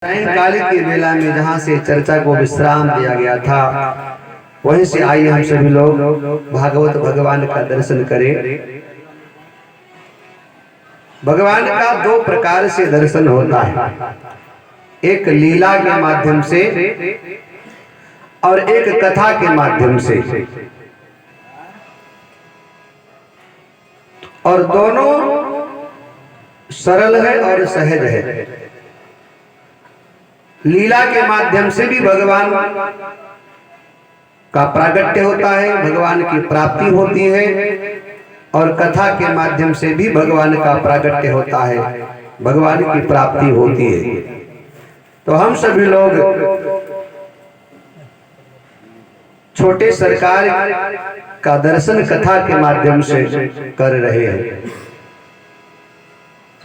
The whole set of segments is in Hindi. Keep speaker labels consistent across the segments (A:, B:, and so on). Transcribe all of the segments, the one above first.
A: सायंकाल की वेला में जहाँ से चर्चा को विश्राम दिया गया था, वहीं से आइए हम सभी लोग भागवत भगवान का दर्शन करें। भगवान का दो प्रकार से दर्शन होता है, एक लीला के माध्यम से और एक कथा के माध्यम से, और दोनों सरल है और सहज है। लीला के माध्यम से भी भगवान का प्रागट्य होता है, भगवान की प्राप्ति होती है, और कथा के माध्यम से भी भगवान का प्रागट्य होता है, भगवान की प्राप्ति होती है। तो हम सभी लोग छोटे सरकार का दर्शन कथा के माध्यम से कर रहे हैं।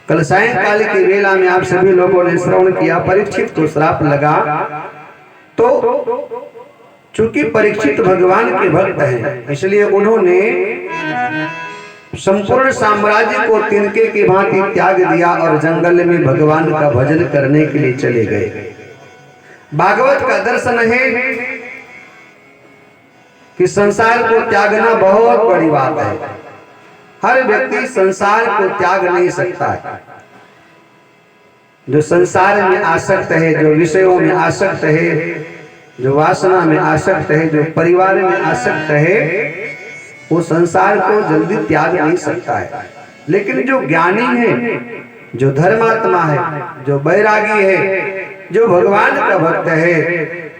A: कल सायंकाल की वेला में आप सभी लोगों ने श्रवण किया, परीक्षित को श्राप लगा। तो चूंकि परीक्षित भगवान के भक्त हैं, इसलिए उन्होंने संपूर्ण साम्राज्य को तिनके की भांति त्याग दिया और जंगल में भगवान का भजन करने के लिए चले गए। भागवत का दर्शन है कि संसार को त्यागना बहुत बड़ी बात है। हर व्यक्ति संसार को त्याग नहीं सकता है। जो संसार में आसक्त है, जो विषयों में आसक्त है, जो वासना में आसक्त है, जो परिवार में आसक्त है, वो संसार को जल्दी त्याग नहीं सकता है। लेकिन जो ज्ञानी है, जो धर्मात्मा है, जो बैरागी है, जो भगवान का भक्त है,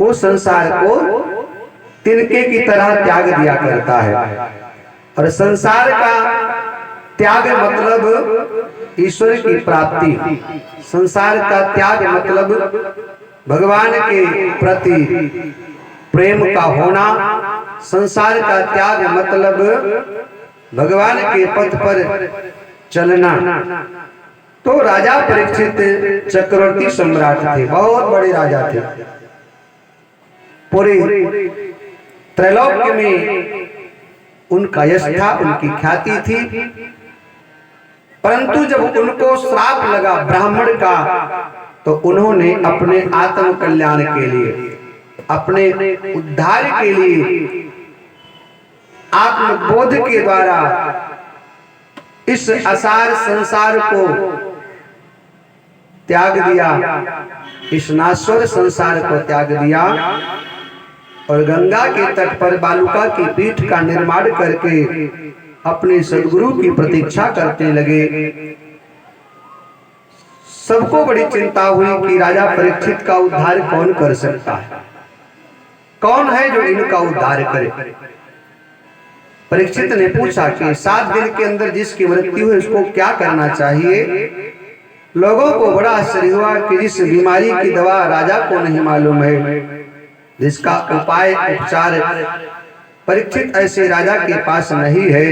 A: वो संसार को तिनके की तरह त्याग दिया करता है। और संसार का त्याग मतलब ईश्वर की प्राप्ति, संसार का त्याग मतलब भगवान के प्रति प्रेम का होना, संसार का त्याग मतलब भगवान के पथ पर चलना। तो राजा परीक्षित चक्रवर्ती सम्राट थे, बहुत बड़े राजा थे, पूरे त्रैलोक्य में उनका यश था, उनकी ख्याति थी। परंतु जब उनको श्राप लगा ब्राह्मण का, तो उन्होंने अपने आत्म कल्याण के लिए, अपने उद्धार के लिए, आत्मबोध के द्वारा इस असार संसार को त्याग दिया, इस नाश्वर संसार को त्याग दिया, और गंगा के तट पर बालुका की पीठ का निर्माण करके अपने सद्गुरु की प्रतीक्षा करने लगे। सबको बड़ी चिंता हुई कि राजा परीक्षित का उद्धार कौन कर सकता है, कौन है जो इनका उद्धार करे। परीक्षित ने पूछा कि 7 दिन के अंदर जिसकी मृत्यु है उसको क्या करना चाहिए। लोगों को बड़ा आश्चर्य हुआ कि जिस बीमारी की दवा राजा को नहीं मालूम है, जिसका उपाय उपचार परीक्षित ऐसे राजा के पास नहीं है,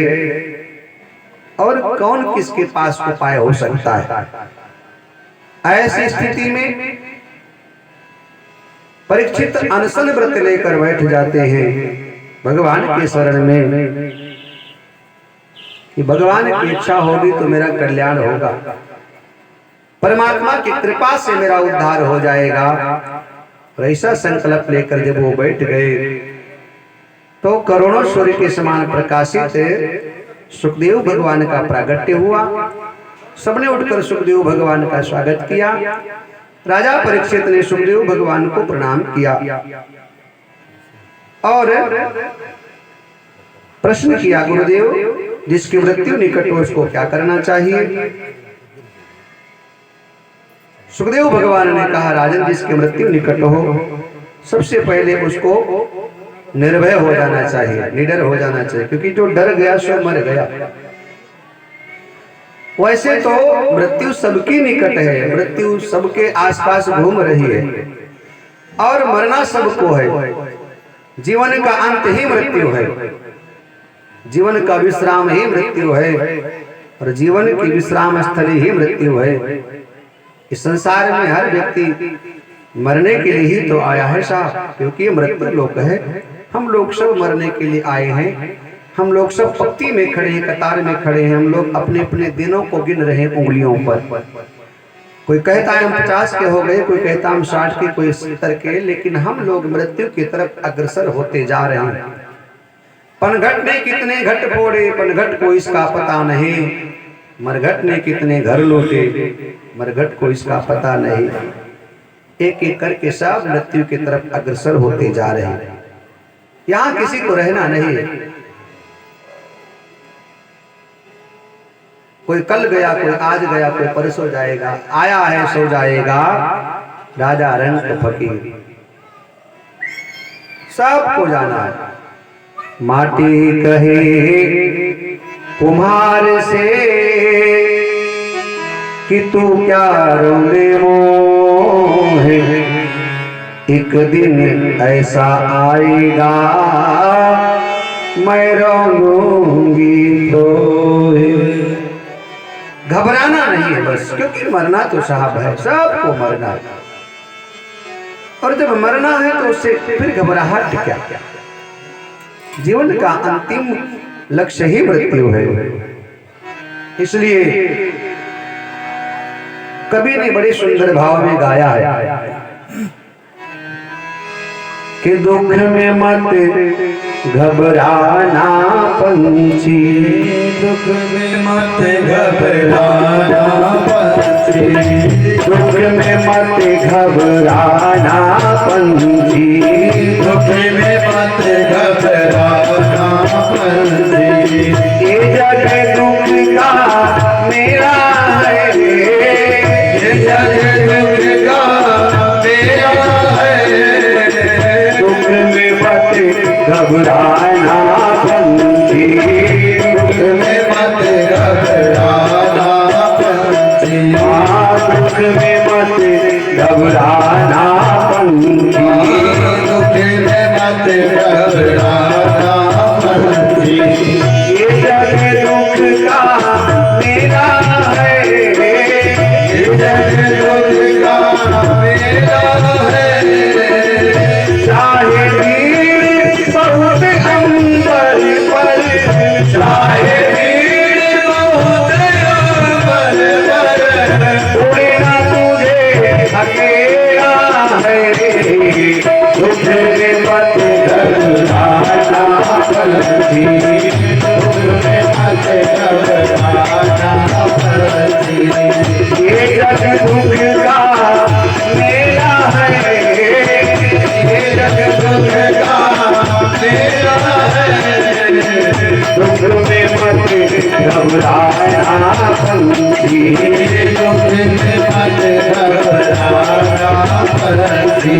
A: और कौन किसके पास उपाय हो सकता है। ऐसी स्थिति में परीक्षित अनशन व्रत लेकर बैठ जाते हैं भगवान के शरण में कि भगवान की इच्छा होगी तो मेरा कल्याण होगा, परमात्मा की कृपा से मेरा उद्धार हो जाएगा। ऐसा संकल्प लेकर जब वो बैठ गए, तो करोड़ों सूर्य के समान प्रकाशित सुखदेव भगवान का प्रागट्य हुआ। सबने उठकर सुखदेव भगवान का स्वागत किया। राजा परीक्षित ने सुखदेव भगवान को प्रणाम किया और प्रश्न किया, गुरुदेव जिसकी मृत्यु निकट हो उसको क्या करना चाहिए। सुखदेव भगवान ने कहा, राजन जिसकी मृत्यु निकट हो, सबसे पहले उसको निर्भय हो जाना चाहिए, निडर हो जाना चाहिए, क्योंकि जो डर गया सो मर गया। वैसे तो मृत्यु सबकी निकट है, मृत्यु सबके आसपास घूम रही है, और मरना सबको है। जीवन का अंत ही मृत्यु है, जीवन का विश्राम ही मृत्यु है, और जीवन की विश्राम स्थली ही मृत्यु है। इस संसार में हर व्यक्ति मरने के लिए ही तो आया है साहब, क्योंकि ये मृत्यु लोक है। हम लोग सब मरने के लिए आए हैं, हम लोग सब पंक्ति में खड़े हैं, कतार में खड़े हैं, हम लोग अपने अपने दिनों को गिन रहे हैं उंगलियों पर। कोई कहता है हम 50 के हो गए, कोई कहता हम 60 के, कोई 70 के, लेकिन हम लोग मृत्यु की तरफ अग्रसर होते जा रहे हैं। पनघट ने कितने घट फोड़े, पनघट को इसका पता नहीं। मरघट ने कितने घर लूटे, मरघट को इसका पता नहीं। एक एक करके सब मृत्यु की तरफ अग्रसर होते जा रहे हैं। यहाँ किसी को रहना नहीं। कोई कल गया, कोई आज गया, कोई परसों जाएगा। आया है सो जाएगा, राजा रंग फकीर, सबको जाना है। माटी कहे कुम्हार से कि तू क्या रोने मोहे, एक दिन ऐसा आएगा मैं रोऊंगी तो। घबराना नहीं है बस, क्योंकि मरना तो साहब है, सबको मरना है। और जब मरना है तो उससे फिर घबराहट क्या? जीवन का अंतिम लक्ष्य ही मृत्यु है। इसलिए कवि ने बड़े सुंदर भाव में गाया है कि दुख में मत घबराना पंछी,
B: दुख में मत घबराना पंछी,
A: दुख में मत घबराना पंछी,
B: दुख में मत घबराना पंछी।
A: ये जग दुख का मेरा है,
B: ये जग दुख का मेरा है।
A: दुख में मत घबराना पंछी,
B: दुख में मत घबराना पंछी,
A: दुख में मत घबराना पंछी,
B: दुख में मत घबराना पंछी।
A: ये जग दुख का मेरा है,
B: ये जग दुख का मेरा है।
A: चाहे भीड़ बहुत अंबर पर,
B: चाहे भीड़ बहुत अंबर पर,
A: कोई ना तुझे अकेला है। दुख में मत घबराना पंछी,
B: दुख में मत घबराना पंछी।
A: ये जग दुख का मेरा है,
B: ये जग दुख का मेरा है।
A: दुख में मत घबराना पंछी,
B: दुख में मत घबराना पंछी।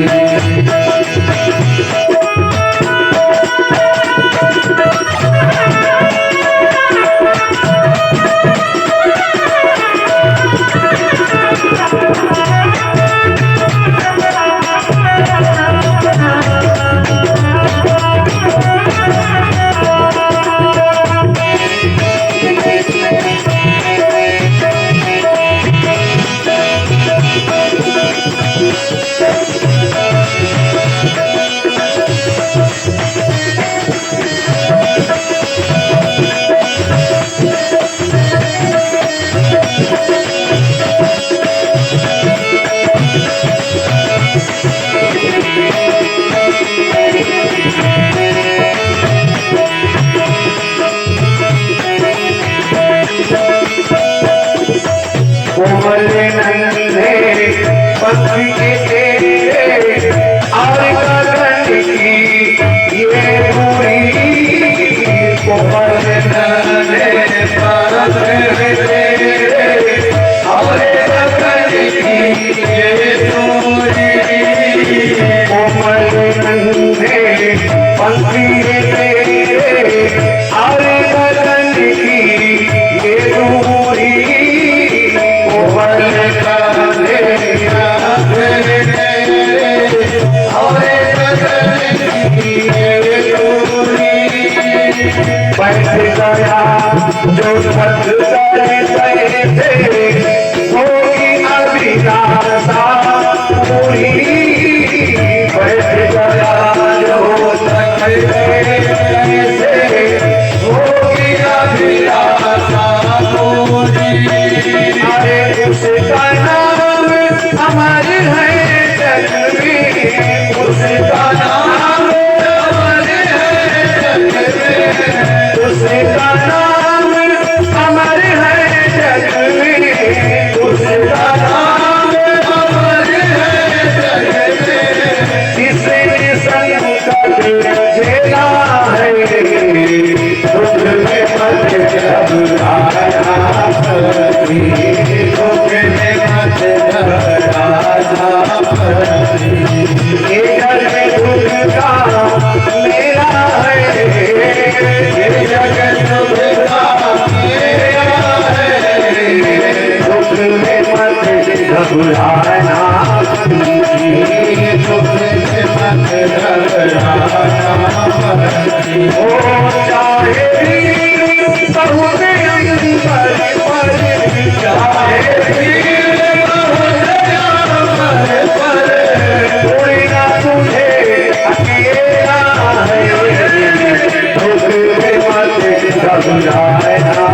A: कोमल नन्हे पक्षी के तेरे और गगन की ये पूरी, कोमल नन्हे पक्षी के तेरे और गगन की ये पूरी, कोमल नन्हे पक्षी के तेरे और गगन की ये पूरी, बैठ गया जो सत करे थे होगी अभिलाषा पूरी, बैठ गया जो सत करे होगी अभिलाषा पूरी। अरे उसका नाम जग में, उसका नाम अमर है जग में, उसका नाम अमर है जग में, उसका नाम अमर है जग में। जिसने संकट झेला है, दुख में मत घबराना, दुख में मत घबराना। ये जग दुख का मेला है, ये जग दुख का मेला है, दुख में मत घबराना, दुख में मत घबराना। ओ चाहे बहुत अंबर पर, चाहे बहुत पर, कोई ना तुझे अकेला है, दुख में मत घबराना, दुख में मत घबराना।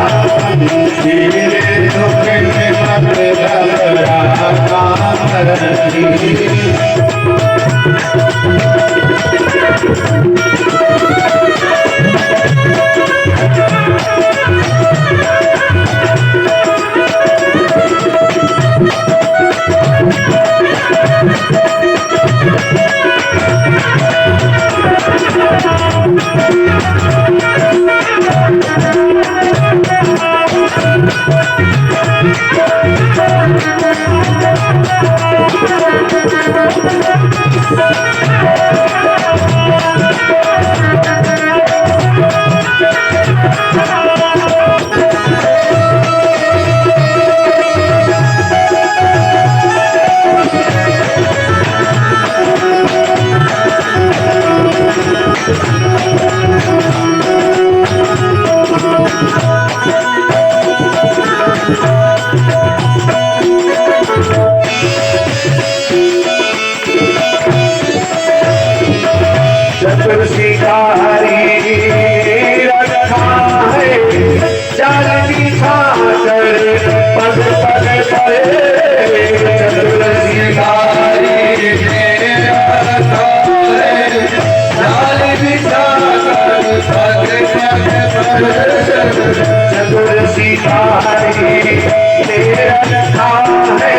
A: चतुर्सी का हरि रखा है, चाल बिछा कर पग पग पर, चतुर्सी का हरि रखा है, चाल बिछा कर पग पग पर, चतुर्सी का हरि रखा है,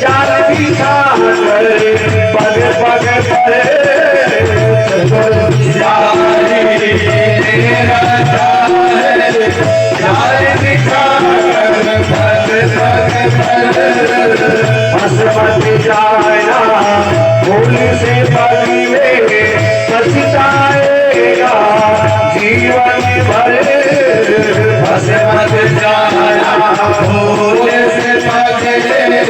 A: चाल बिछा कर पग पग पर, भूल से बदी में पछताएगा जीवन भर, बस मत जाना भूल से बदी में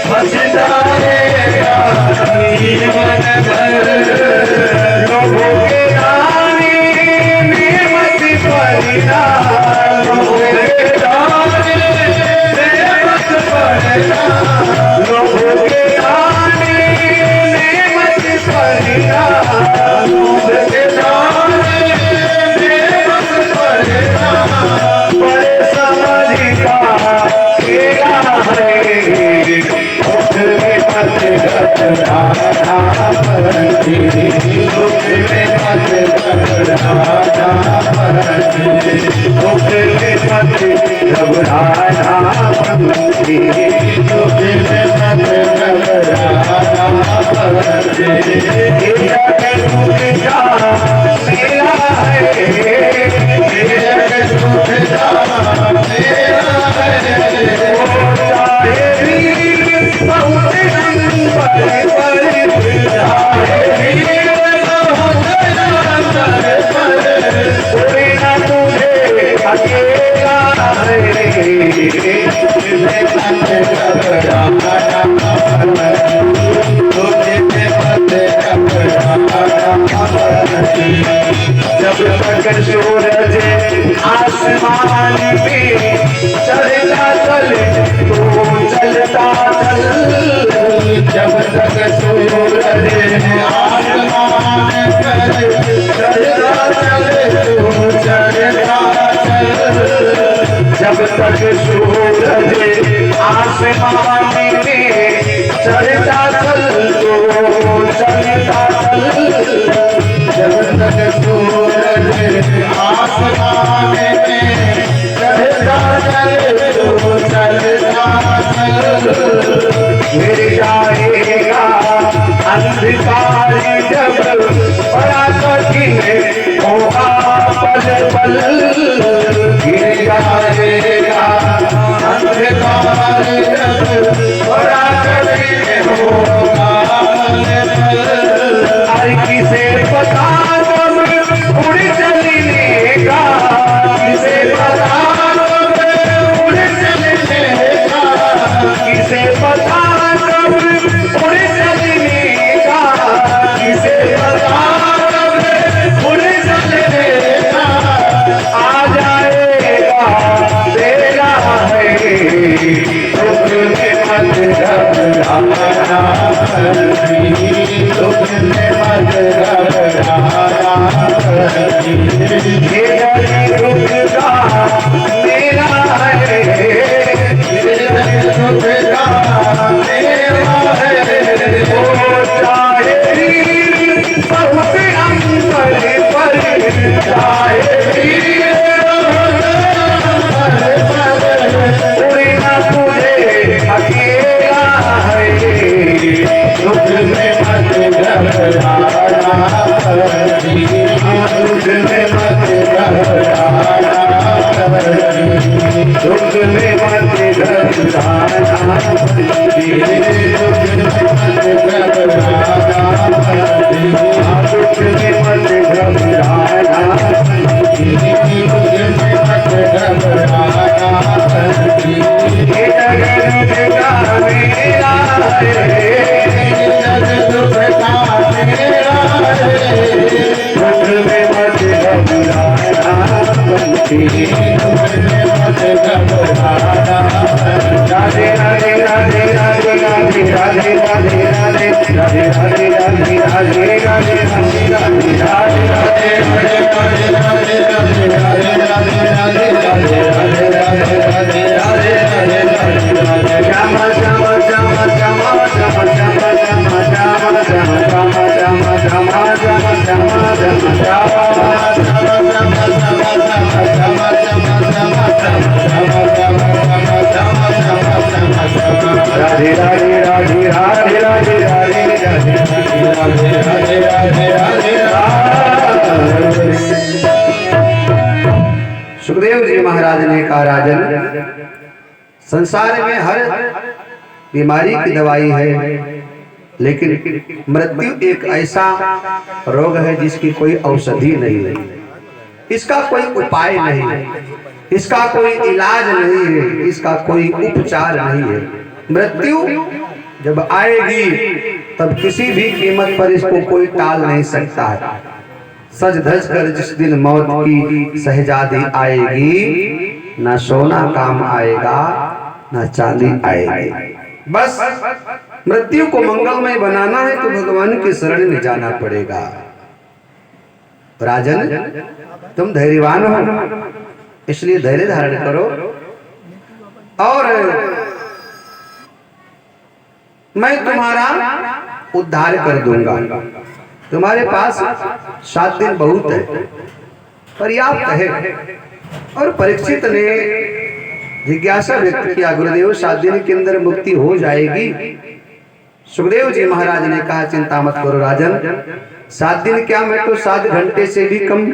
A: पछताएगा जीवन भर। लोगों के आने में मत पड़ना, लोगों के आने में मत पड़ना, लोगों के आने में मत पड़ना, लोगों के आने में मत पड़ना। बड़े समझ का खेला है, दुख में मत घबराना, दुख में मत घबराना, दुख में मत घबराना, दुख में मत घबराना। ये जग दुख का मेला है, ये जग दुख का मेला है, ओ चाहे भी बहुत अंबर पर, चाहे भी बहुत अंबर पर, कोई ना तुझे अकेला है, दुख में मत घबराना, दुख में मत घबराना। जब तक सूरज आसमान में चलता चल, तो चलता चल, जब तक सूरज आसमान में चलता चल, तो चलता चल, जब तक सूरज आसमान में चलता चल, तो घिर जाएगा अंधकार जब बड़ा कठिन होगा पल पल।
B: गिर जाएगा अंधकार जब बड़ा कठिन होगा पल पल।
A: हर किसे पता कब उड़ चलने का, किसे पता कब उड़ चलने का, किसे पता कब उड़ चलने का, किसे पता कब उड़ चलने का। आ जाएगा तेरा है
B: दुख में मत घबराना, दुख में मत घबराना।
A: ये दुख का मेरा है,
B: ये दुख का मेरा है।
A: वो चाहे वीर बहुत अंबर पर, चाहे वीर उड़े न तुझे अकेला है।
B: दुख में मत घबराना, दुख में मत घबराना,
A: दुख में मत घबराना, दुख में मत ये जगत का मेरा है,
B: दुख का मेरा है।
A: दुख में मत घबराना, राधे राधे राधे राधे राधे राधे राधे राधे राधे राधे राधे राधे राधे राधे राधे श्यामा श्यामा श्यामा श्यामा श्यामा श्यामा श्यामा श्यामा श्यामा श्यामा श्यामा श्यामा राधे राधे राधे राधे राधे राधे राधे राधे। सुखदेव जी महाराज ने कहा, राजन संसार में हर बीमारी की दवाई है, लेकिन मृत्यु एक ऐसा रोग है जिसकी कोई औषधि नहीं है, इसका कोई उपाय नहीं है, इसका कोई इलाज नहीं है, इसका कोई उपचार नहीं है। मृत्यु जब आएगी तब किसी भी कीमत पर इसको कोई टाल नहीं सकता है। सज धज कर जिस दिन मौत की शहजादी आएगी, ना सोना काम आएगा ना चांदी आएगी। बस मृत्यु को मंगलमय बनाना है तो भगवान की शरण में जाना पड़ेगा। राजन तुम धैर्यवान हो, इसलिए धैर्य धारण करो और मैं तुम्हारा उद्धार कर दूंगा। तुम्हारे पास 7 दिन बहुत है, पर्याप्त है। और परीक्षित ने जिज्ञासा व्यक्त किया, गुरुदेव 7 दिन के अंदर मुक्ति हो जाएगी? सुखदेव जी महाराज ने कहा, चिंता मत करो राजन, 7 दिन क्या, मैं तो 7 घंटे से भी कम,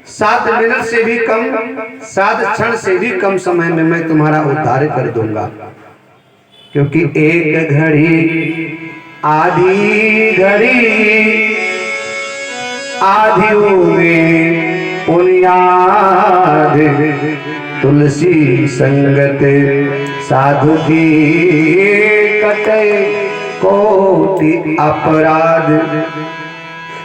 A: 7 मिनट से भी कम, 7 क्षण से भी कम समय में मैं तुम्हारा उद्धार कर दूंगा। क्योंकि एक घड़ी आधी घड़ी आधियों में बुनियाद, तुलसी संगत साधु की कटे कोटि अपराध।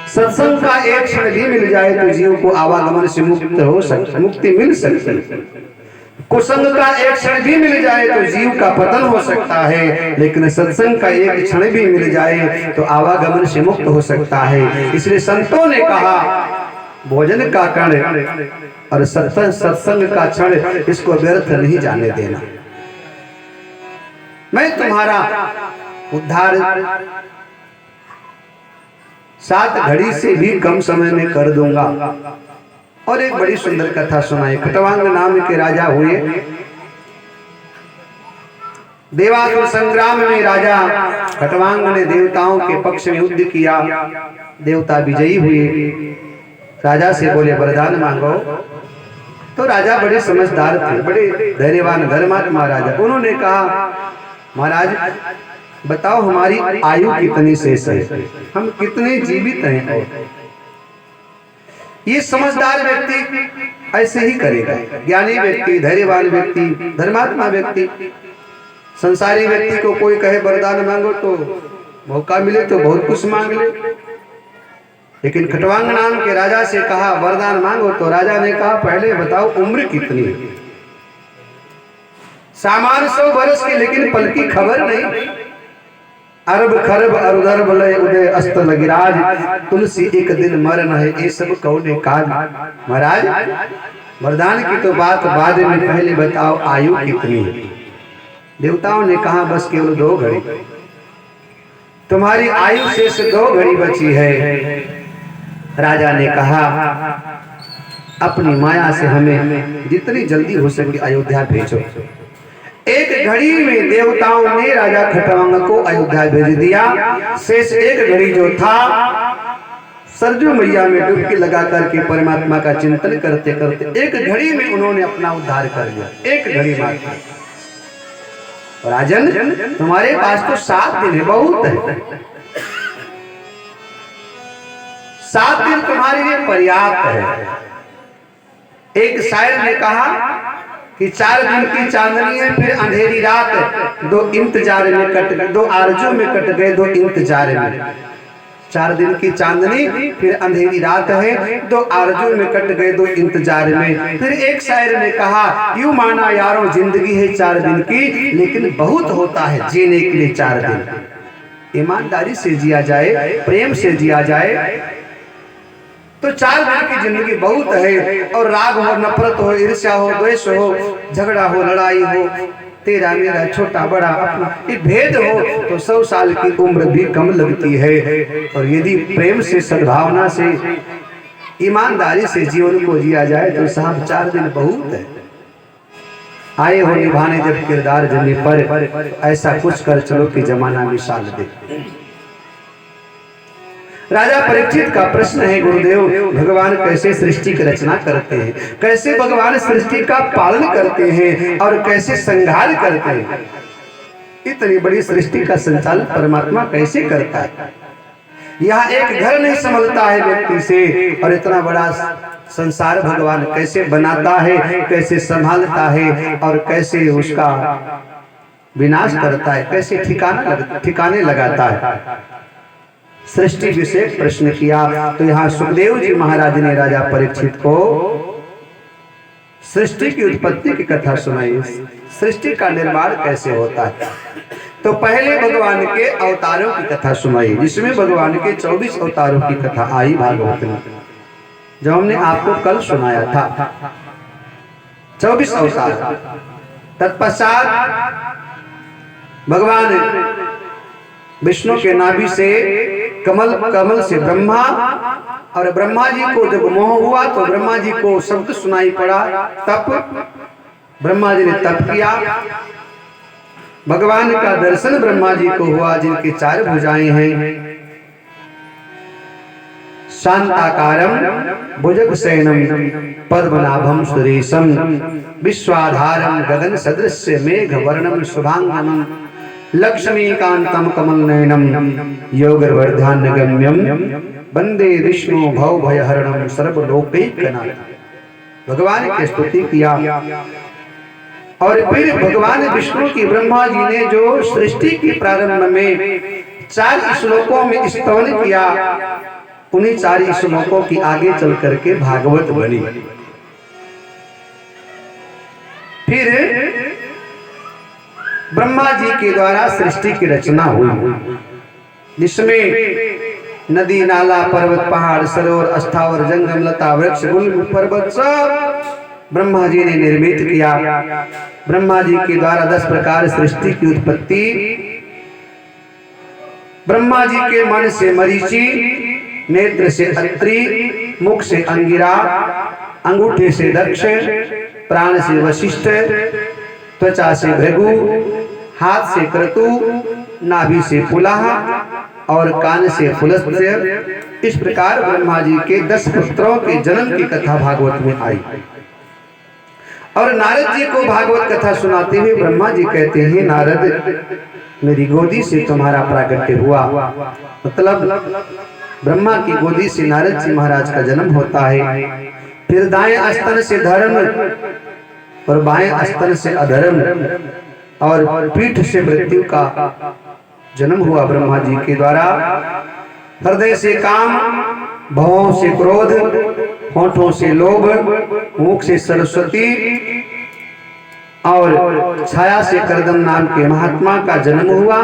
A: सत्संग का एक क्षण भी मिल जाए तो जीव को आवागमन से मुक्ति मिल सकती है। कुसंग का एक क्षण भी मिल जाए तो जीव का पतन हो सकता है, लेकिन सत्संग का एक क्षण भी मिल जाए तो आवागमन से मुक्त हो सकता है। इसलिए संतों ने कहा, भोजन का कण और सत्संग का क्षण, इसको व्यर्थ नहीं जाने देना। मैं तुम्हारा उद्धार 7 घड़ी से भी कम समय में कर दूंगा। और एक बड़ी सुंदर कथा सुनाई। खटवांग नाम के राजा हुए, देवासुर संग्राम में राजा खटवांग ने देवताओं के पक्ष में युद्ध किया, देवता विजयी हुए। राजा से बोले वरदान मांगो। तो राजा बड़े समझदार थे, बड़े धैर्यवान धर्मात्मा राजा। उन्होंने कहा महाराज बताओ हमारी आयु कितनी शेष है, हम कितने जीवित हैं। और ये समझदार व्यक्ति ऐसे ही करेगा। ज्ञानी व्यक्ति, धैर्यवान व्यक्ति, धर्मात्मा व्यक्ति, संसारी व्यक्ति को कोई कहे वरदान मांगो तो मौका मिले तो बहुत कुछ मांग ले, लेकिन खटवांग नाम के राजा से कहा वरदान मांगो तो राजा ने कहा पहले बताओ उम्र कितनी है। सामान्य 100 वर्ष की, लेकिन पल की खबर नहीं। अरब खरब अरुदर्भ लय उदय अस्त लगिराज, तुलसी एक दिन मरण है ये सब कौने काज। महाराज वरदान की तो बात बाद में, पहले बताओ आयु कितनी है। देवताओं ने कहा बस केवल 2 घड़ी, तुम्हारी आयु शेष 2 घड़ी बची है। राजा ने कहा अपनी माया से हमें जितनी जल्दी हो सके अयोध्या भेजो। 1 घड़ी में देवताओं ने राजा खटवांग को अयोध्या भेज दिया। शेष 1 घड़ी जो था, सरजू मैया में डुबकी लगा करके परमात्मा का चिंतन करते करते 1 घड़ी में उन्होंने अपना उद्धार कर लिया। 1 घड़ी मात्र। राजन तुम्हारे पास तो 7 दिन है, बहुत है। 7 दिन तुम्हारे लिए पर्याप्त है। एक शायर ने कहा कि 4 दिन की चांदनी है फिर अंधेरी रात, 2 इंतजार में कट गए, 2 आरजू में कट गए, 2 इंतजार में। 4 दिन की चांदनी फिर अंधेरी रात है, 2 आरजू में कट गए, 2 इंतजार में। फिर एक शायर ने कहा यूं माना यारों जिंदगी है 4 दिन की, लेकिन बहुत होता है जीने के लिए 4 दिन। ईमानदारी से जिया जाए, प्रेम से जिया जाए तो 4 दिन की जिंदगी बहुत है। और राग हो, नफरत हो, ईर्ष्या हो, द्वेष हो, झगड़ा हो, लड़ाई हो, तेरा मेरा, छोटा बड़ा अपना, ये भेद हो तो 100 साल की उम्र भी कम लगती है। और यदि प्रेम से, सद्भावना से, ईमानदारी से जीवन को जिया जाए तो साहब 4 दिन बहुत है। आए हो निभाने जब किरदार जमी पर, ऐसा कुछ कर चलो कि जमाना मिसाल दे। राजा परीक्षित का प्रश्न है गुरुदेव भगवान कैसे सृष्टि की रचना करते हैं, कैसे भगवान सृष्टि का पालन करते हैं और कैसे संहार करते हैं। इतनी बड़ी सृष्टि का संचालन परमात्मा कैसे करता है। यहाँ एक घर नहीं संभलता है व्यक्ति से, और इतना बड़ा संसार भगवान कैसे बनाता है, कैसे संभालता है और कैसे उसका विनाश करता है, कैसे ठिकाने लगाता है। सृष्टि विषय प्रश्न किया तो यहाँ सुखदेव जी महाराज ने राजा परीक्षित को सृष्टि की उत्पत्ति की कथा सुनाई। सृष्टि का निर्माण कैसे होता है। तो पहले भगवान के अवतारों की कथा सुनाई, जिसमें भगवान के 24 अवतारों की कथा आई भागवत में, जो हमने आपको कल सुनाया था। 24 अवतार। तत्पश्चात भगवान विष्णु के नाभि से कमल से ब्रह्मा, और ब्रह्मा जी को जब मोह हुआ तो ब्रह्मा जी को शब्द सुनाई पड़ा, तप। ब्रह्मा जी ने तप किया, भगवान का दर्शन ब्रह्मा जी को हुआ, जिनकी 4 भुजाएं हैं। शांताकारं भुजगशयनं पद्मनाभं सुरेशं, विश्वाधारं गगन सदृश्य मेघवर्णं शुभांगं, लक्ष्मीकांतं कमलनयनं योगवर्धान्यगम्यं, वंदे विष्णु भवभयहरणं सर्वलोकैकनाथं। भगवान की स्तुति किया। और फिर भगवान विष्णु की ब्रह्मा जी ने जो सृष्टि की प्रारंभ में 4 श्लोकों में स्तवन किया, उन्हीं 4 श्लोकों की आगे चल करके भागवत बनी। फिर ब्रह्मा जी के द्वारा सृष्टि की रचना हुई, जिसमें नदी नाला पर्वत पहाड़ सरोवर स्थावर जंगम लता वृक्ष गुल्म पर्वत सब ब्रह्मा जी ने निर्मित किया। ब्रह्मा जी के द्वारा 10 प्रकार सृष्टि की उत्पत्ति। ब्रह्मा जी के मन से मरीचि, नेत्र से अत्रि, मुख से अंगिरा, अंगूठे से दक्ष, प्राण से वशिष्ठ, त्वचा से भृगु, हाथ से क्रतु, नाभि से पुलाह और कान से पुलस्त्य। इस प्रकार ब्रह्मा जी के 10 पुत्रों के जन्म की कथा भागवत में आई। और नारद जी को भागवत कथा सुनाते हुए ब्रह्मा जी कहते हैं, नारद मेरी गोदी से तुम्हारा प्राकट्य हुआ। मतलब ब्रह्मा की गोदी से नारद जी महाराज का जन्म होता है। फिर दाएं स्तन से धर्म और बाएं स्तन से अधर्म और पीठ से मृत्यु का जन्म हुआ ब्रह्मा जी के द्वारा। हृदय से काम, भवों से क्रोध, होठों से लोभ, मुख से सरस्वती और छाया से करदम नाम के महात्मा का जन्म हुआ।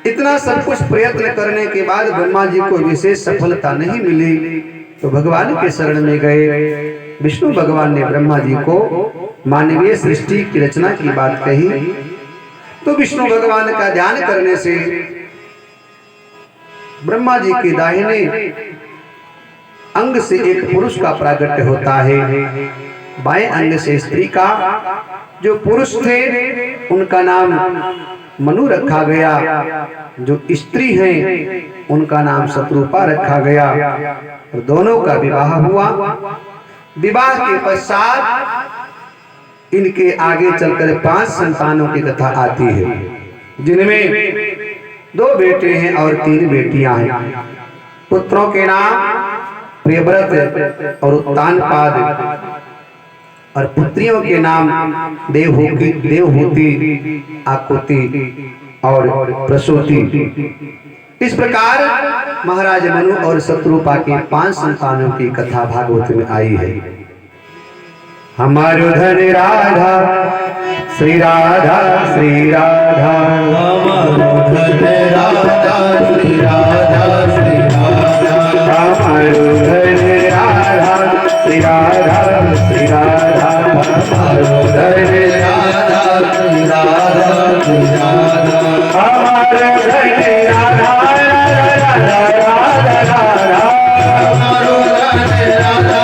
A: इतना सब कुछ प्रयत्न करने के बाद ब्रह्मा जी को विशेष सफलता नहीं मिली, तो भगवान के शरण में गए। विष्णु भगवान ने ब्रह्मा जी को मानवीय सृष्टि की रचना की बात कही, तो विष्णु भगवान का ध्यान करने से ब्रह्मा जी के दाहिने अंग से एक पुरुष का प्राकट्य होता है, बाएं अंग से स्त्री का। जो पुरुष थे उनका नाम मनु रखा गया, जो स्त्री हैं उनका नाम शत्रुपा रखा गया। और दोनों का विवाह हुआ। विवाह के पश्चात इनके आगे चलकर 5 संतानों की कथा आती है, जिनमें 2 बेटे हैं और 3 बेटियां हैं। पुत्रों के नाम प्रियव्रत और उत्तानपाद, और पुत्रियों के नाम देवहूति, आकुति और प्रसूति। इस प्रकार महाराज मनु और शत्रुपा के 5 संतानों की कथा भागवत में आई है। हमारो धन राधा श्री राधा श्री राधा,
B: हमारो धन राधा श्री राधा श्री राधा,
A: हमारो धन राधा श्री राधा श्री राधा,
B: हमारो धन राधा श्री राधा श्री राधा,
A: हमारो धन राधा राधा राधा राधा,
B: हमारो धन राधा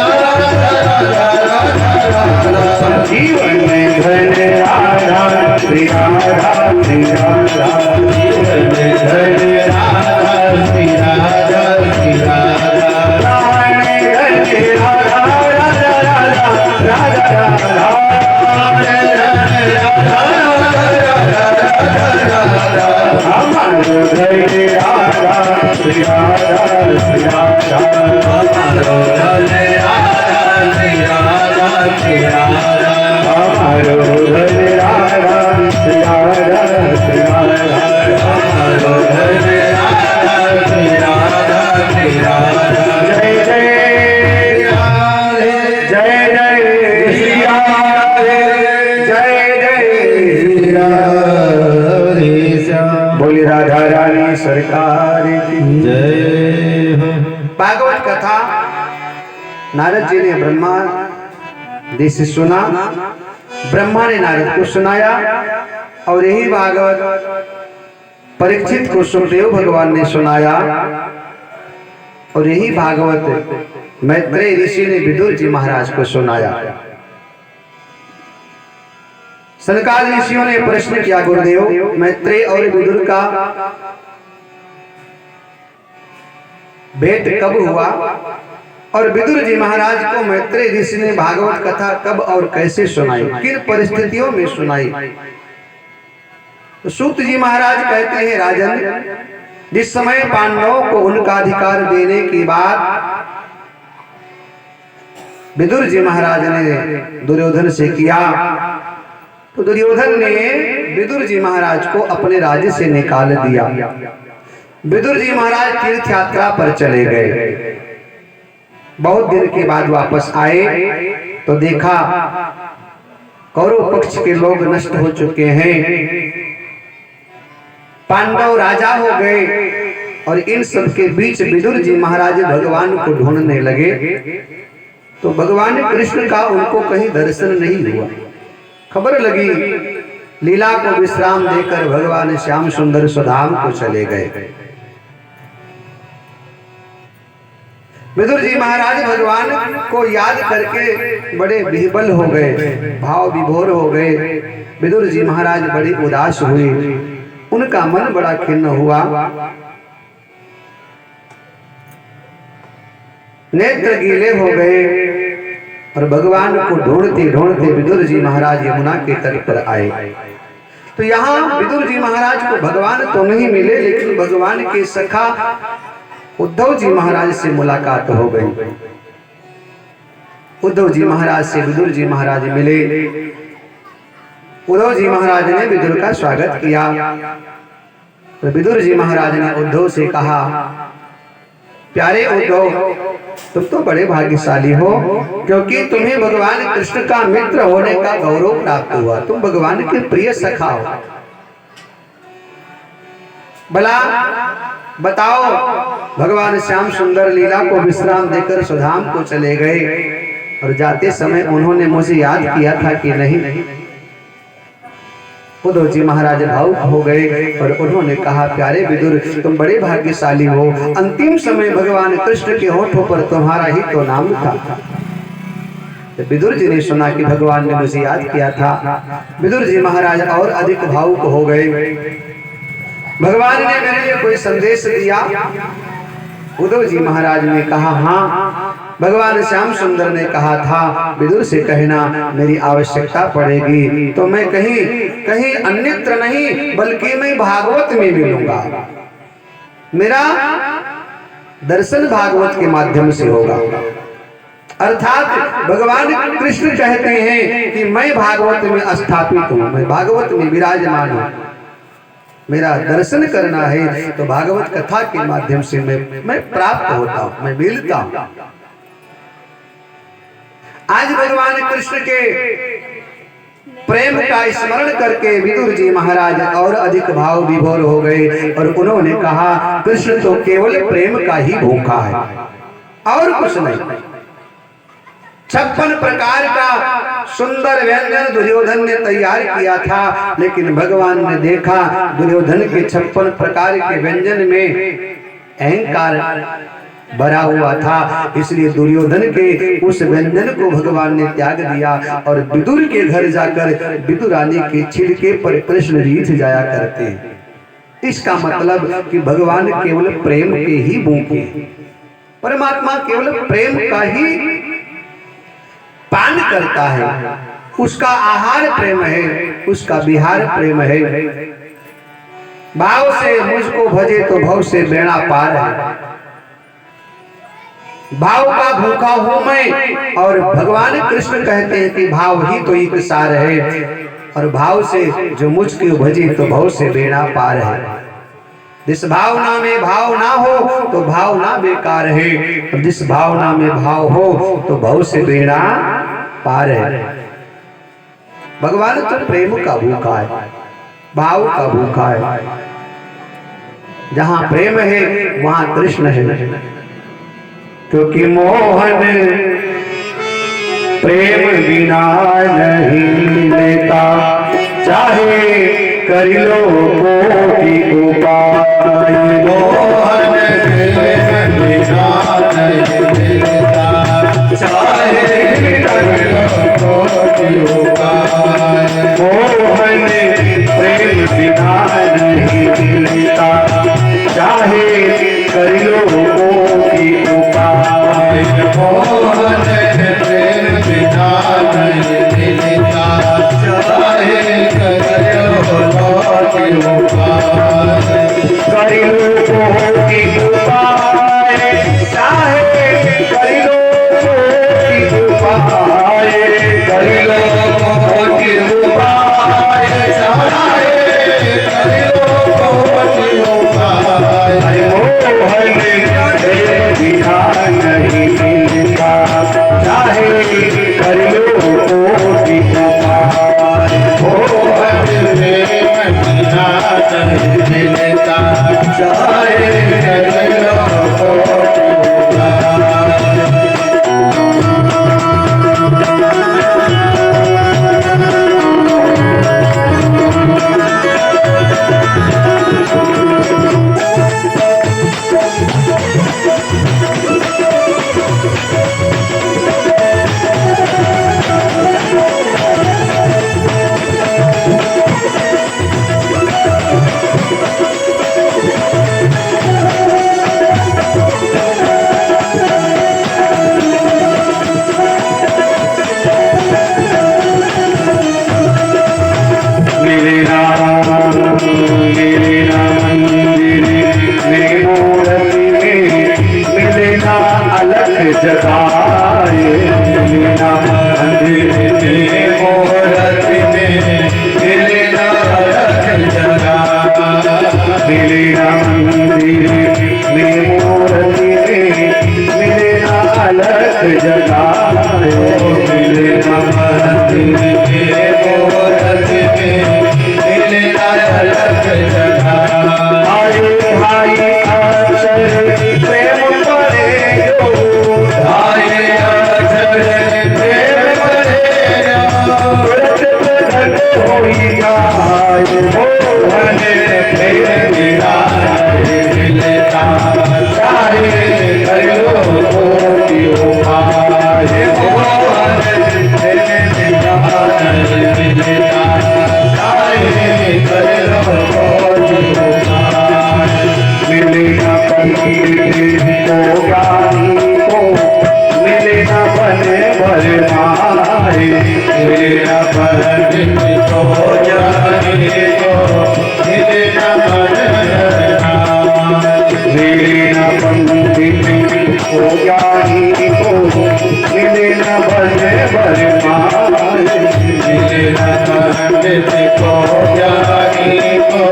B: राधा
A: जीवन में धन राधा श्री राधा श्री राधा,
B: जीवन में धन राधा श्री राधा श्री राधा,
A: हमारो धन राधा श्री राधा श्री राधा,
B: हमारो धन राधा श्री राधा श्री राधा,
A: हमारो धन राधा श्री राधा श्री राधा,
B: हमारो धन राधा श्री राधा श्री राधा।
A: जय जय जय जय श्री राधे, जय जय श्री राधे, बोली राधा रानी सरकार की
B: जय हो।
A: भागवत कथा नारद जी ने ब्रह्मा जी से सुना, ब्रह्मा ने नारद को सुनाया, और यही भागवत परीक्षित को सुखदेव भगवान ने सुनाया, और यही भागवत मैत्रेय ऋषि ने विदुर जी महाराज को सुनाया। सनकादि ऋषियों ने प्रश्न किया, गुरुदेव मैत्रेय और विदुर का भेंट कब हुआ, और विदुर जी महाराज को मैत्रेय ऋषि ने भागवत कथा कब और कैसे सुनाई, किन परिस्थितियों में सुनाई। तो सूत जी महाराज कहते हैं, राजन जिस समय पांडवों को उनका अधिकार देने के बाद विदुर जी महाराज ने दुर्योधन से किया, तो दुर्योधन ने विदुर जी महाराज को अपने राज्य से निकाल दिया। विदुर जी महाराज तीर्थ यात्रा पर चले गए। बहुत दिन के बाद वापस आए तो देखा कौरव पक्ष के लोग नष्ट हो चुके हैं, पांडव राजा हो गए, और इन सब के बीच विदुर जी महाराज भगवान को ढूंढने लगे। तो भगवान कृष्ण का उनको कहीं दर्शन नहीं हुआ। खबर लगी, लीला को विश्राम देकर भगवान श्याम सुंदर सुधाम को चले गए। विदुर जी महाराज भगवान को याद करके बड़े विह्वल हो गए, भाव विभोर हो गए। विदुर जी महाराज बड़े उदास हुए, उनका मन बड़ा खिन्न हुआ। नेत्र गीले हो गए और भगवान को ढूंढते ढूंढते विदुर जी महाराज यमुना के तट पर आए। तो यहाँ विदुर जी महाराज को भगवान तो नहीं मिले, लेकिन भगवान के सखा उद्धव जी महाराज से मुलाकात हो गई। उद्धव जी महाराज से विदुर जी महाराज मिले। उद्धव जी महाराज ने विदुर का स्वागत किया। तो विदुर जी महाराज ने उद्धव से कहा, प्यारे उद्धव, तुम तो बड़े भाग्यशाली हो, क्योंकि तुम्हें भगवान कृष्ण का मित्र होने का गौरव प्राप्त हुआ। तुम भगवान के प्रिय सखा हो। भला बताओ, भगवान श्याम सुंदर लीला को विश्राम देकर सुधाम को चले गए और जाते समय उन्होंने मुझे याद किया था कि नहीं? उद्धव जी महाराज भावुक हो गए और उन्होंने कहा, प्यारे विदुर, तुम बड़े भाग्यशाली हो। अंतिम समय भगवान कृष्ण के होठों पर तुम्हारा ही तो नाम था। विदुर जी ने सुना कि भगवान ने मुझे याद किया था। विदुर जी महाराज और अधिक भावुक हो गए। भगवान ने मेरे लिए कोई संदेश दिया? उद्धव जी महाराज ने कहा, हाँ, भगवान श्याम सुंदर ने कहा था विदुर से कहना मेरी आवश्यकता पड़ेगी तो मैं कहीं अन्यत्र नहीं बल्कि मैं भागवत में मिलूंगा। मेरा दर्शन भागवत के माध्यम से होगा। अर्थात भगवान कृष्ण कहते हैं कि मैं भागवत में स्थापित हूँ, मैं भागवत में विराजमान हूँ। मेरा दर्शन करना है तो भागवत कथा के माध्यम से मैं प्राप्त होता हूँ, मैं मिलता हूँ। आज भगवान कृष्ण के प्रेम का स्मरण करके विदुर जी महाराज और अधिक भाव विभोर हो गए और उन्होंने कहा, कृष्ण तो केवल प्रेम का ही भूखा है और कुछ नहीं। 56 प्रकार का सुंदर व्यंजन दुर्योधन ने तैयार किया था, लेकिन भगवान ने देखा दुर्योधन के 56 प्रकार के व्यंजन में अहंकार भरा हुआ था, इसलिए दुर्योधन के उस व्यंजन को भगवान ने त्याग दिया और विदुर के घर जाकर विदुरानी के छिड़के पर कृष्ण रीझ जाया करते हैं। इसका मतलब कि भगवान केवल प्रेम के ही भूखे, परमात्मा केवल प्रेम का ही पान करता है। उसका आहार प्रेम है, उसका विहार प्रेम है। भाव से मुझको भजे तो भव से बेड़ा पार है। भाव का भूखा हूं मैं और भगवान कृष्ण कहते हैं कि भाव ही तो एक सार है और भाव से जो मुझको भजे तो भव से बेड़ा पार है। जिस भावना में भाव ना हो तो भावना बेकार है और जिस भावना में भाव हो तो भव से बेड़ा पार है। भगवान तो प्रेम का भूखा है, भाव का भूखा है। जहां प्रेम है वहां कृष्ण है, क्योंकि मोहन प्रेम बिना नहीं लेता, चाहे कर लो कोटि उपाय। मोहन प्रेम बिना नहीं लेता, चाहे कर लो कोटि उपाय। मोहन प्रेम बिना नहीं लेता, चाहे कर लो कोटि उपाय। मोहन प्रेम बिना नहीं लेता, चाहे कर लो कोटि उपाय।
B: मिले न पंडित को ज्ञानी को, मिले न भर माल, मिले न पंडित को ज्ञानी को,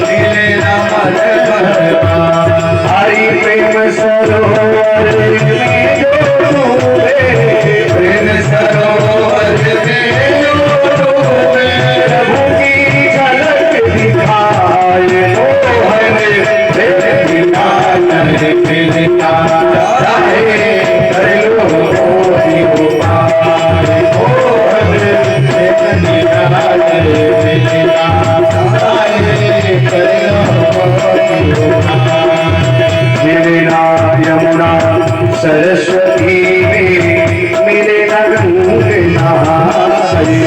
B: मिले न भर माल। हरि प्रेम सरोवर में जो डूबे, प्रेम सरोवर में जो डूबे, प्रभु की झलक दिखाए मोहन प्रेम बिना नहीं मिलता, चाहे कर लो कोटि उपाय, मोहन प्रेम बिना नहीं मिलता, चाहे कर लो कोटि उपाय। मिले ना यमुना सरस्वती में, मिले न गंगा नहाए,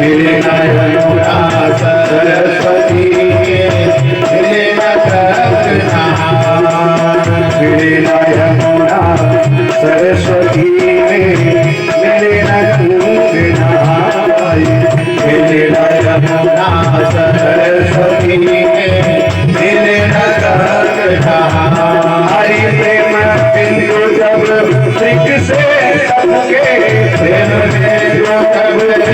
B: मिले न यमुना सरस्वती में, मिले न गंगा नहाए, मिले न यमुना सरस्वती में, मिले न गंगा नहाए, मिले न यमुना सरस्वती में, मिले न गंगा नहाए। हरि प्रेम बिंदु जब मृग से टपके, प्रेम बिंदु जब मृग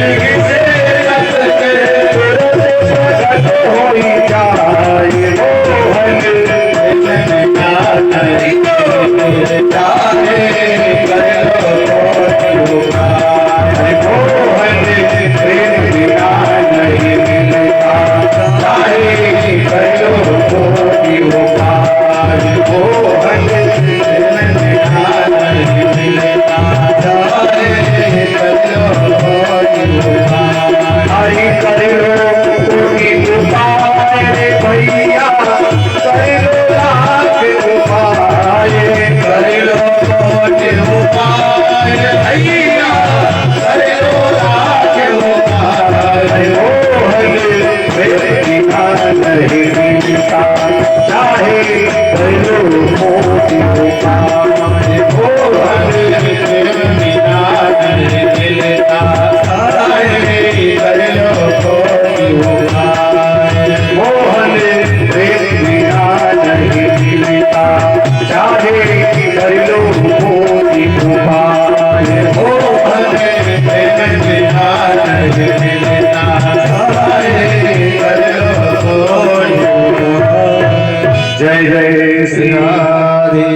B: से टपके, तुरंत प्रकट होई जाए मोहन प्रेम बिना नहीं मिलता, कर लो कोटि उपाय, मोहन प्रेम बिना नहीं मिलता, चाहे कर लो कोटि उपाय, मोहन प्रेम बिना नहीं मिलता, चाहे कर लो कोटि उपाय। हरि कर लो कोटि उपाय भैया, कर लो लाख उपाय, कर लो कोटि उपाय भैया, कर लो लाख उपाय, मोहन प्रेम बिना नहीं मिलता, चाहे कर लो कोटि उपाय, मोहन प्रेम बिना नहीं मिलता, चाहे कर लो कोटि उपाय, मोहन प्रेम बिना नहीं मिलता, चाहे कर लो कोटि उपाय, मोहन प्रेम बिना नहीं मिलता, चाहे कर लो कोटि उपाय। जय जय श्री राधे।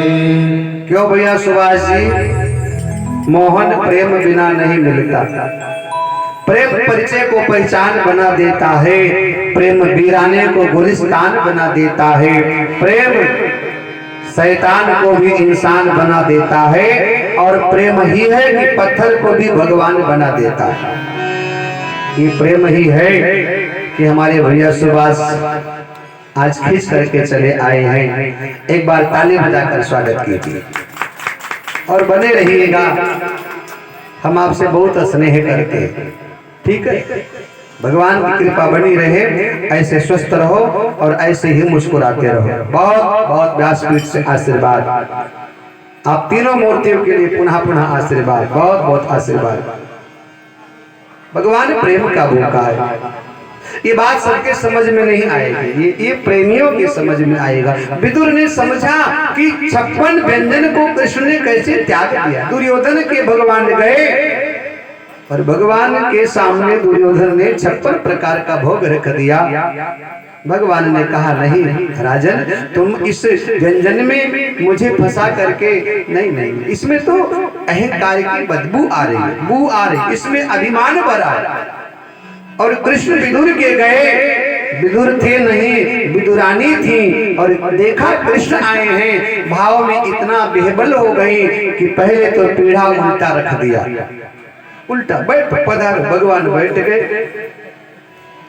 A: क्यों भैया सुभाष जी? मोहन प्रेम बिना नहीं मिलता। प्रेम परिचय को पहचान बना देता है, प्रेम वीराने को गुलिस्तान बना देता है, प्रेम शैतान को भी इंसान बना देता है, और प्रेम ही है कि पत्थर को भी भगवान बना देता है। ये प्रेम ही है कि हमारे भैया सुभाष आज खींच करके चले आए हैं। एक बार ताली बजाकर स्वागत कीजिए और बने रहिएगा, हम आपसे बहुत स्नेह करते हैं, ठीक है? भगवान की कृपा बनी रहे, ऐसे स्वस्थ रहो और ऐसे ही मुस्कुराते रहो। बहुत बहुत व्यासपीठ से आशीर्वाद, आप तीनों मूर्तियों के लिए पुनः पुनः आशीर्वाद, बहुत बहुत आशीर्वाद। भगवान प्रेम का भूखा है, ये बात सबके समझ में नहीं आएगी, ये प्रेमियों की समझ में आएगा। विदुर ने समझा कि 56 व्यंजन को कृष्ण ने कैसे त्याग दिया। दुर्योधन के भगवान गए और भगवान के सामने दुर्योधन ने 56 प्रकार का भोग रख दिया। भगवान ने कहा नहीं राजन, तुम इस व्यंजन में मुझे फंसा करके नहीं, इसमें तो अहंकार की बदबू आ रही, इसमें अभिमान भरा है। और कृष्ण विदुर के गए, विदुर थे नहीं, विदुरानी थी, और देखा कृष्ण आए हैं, भाव में इतना बेहबल हो गई कि पहले तो पीढ़ा उल्टा रख दिया, उल्टा बैठ पधार। भगवान बैठ गए,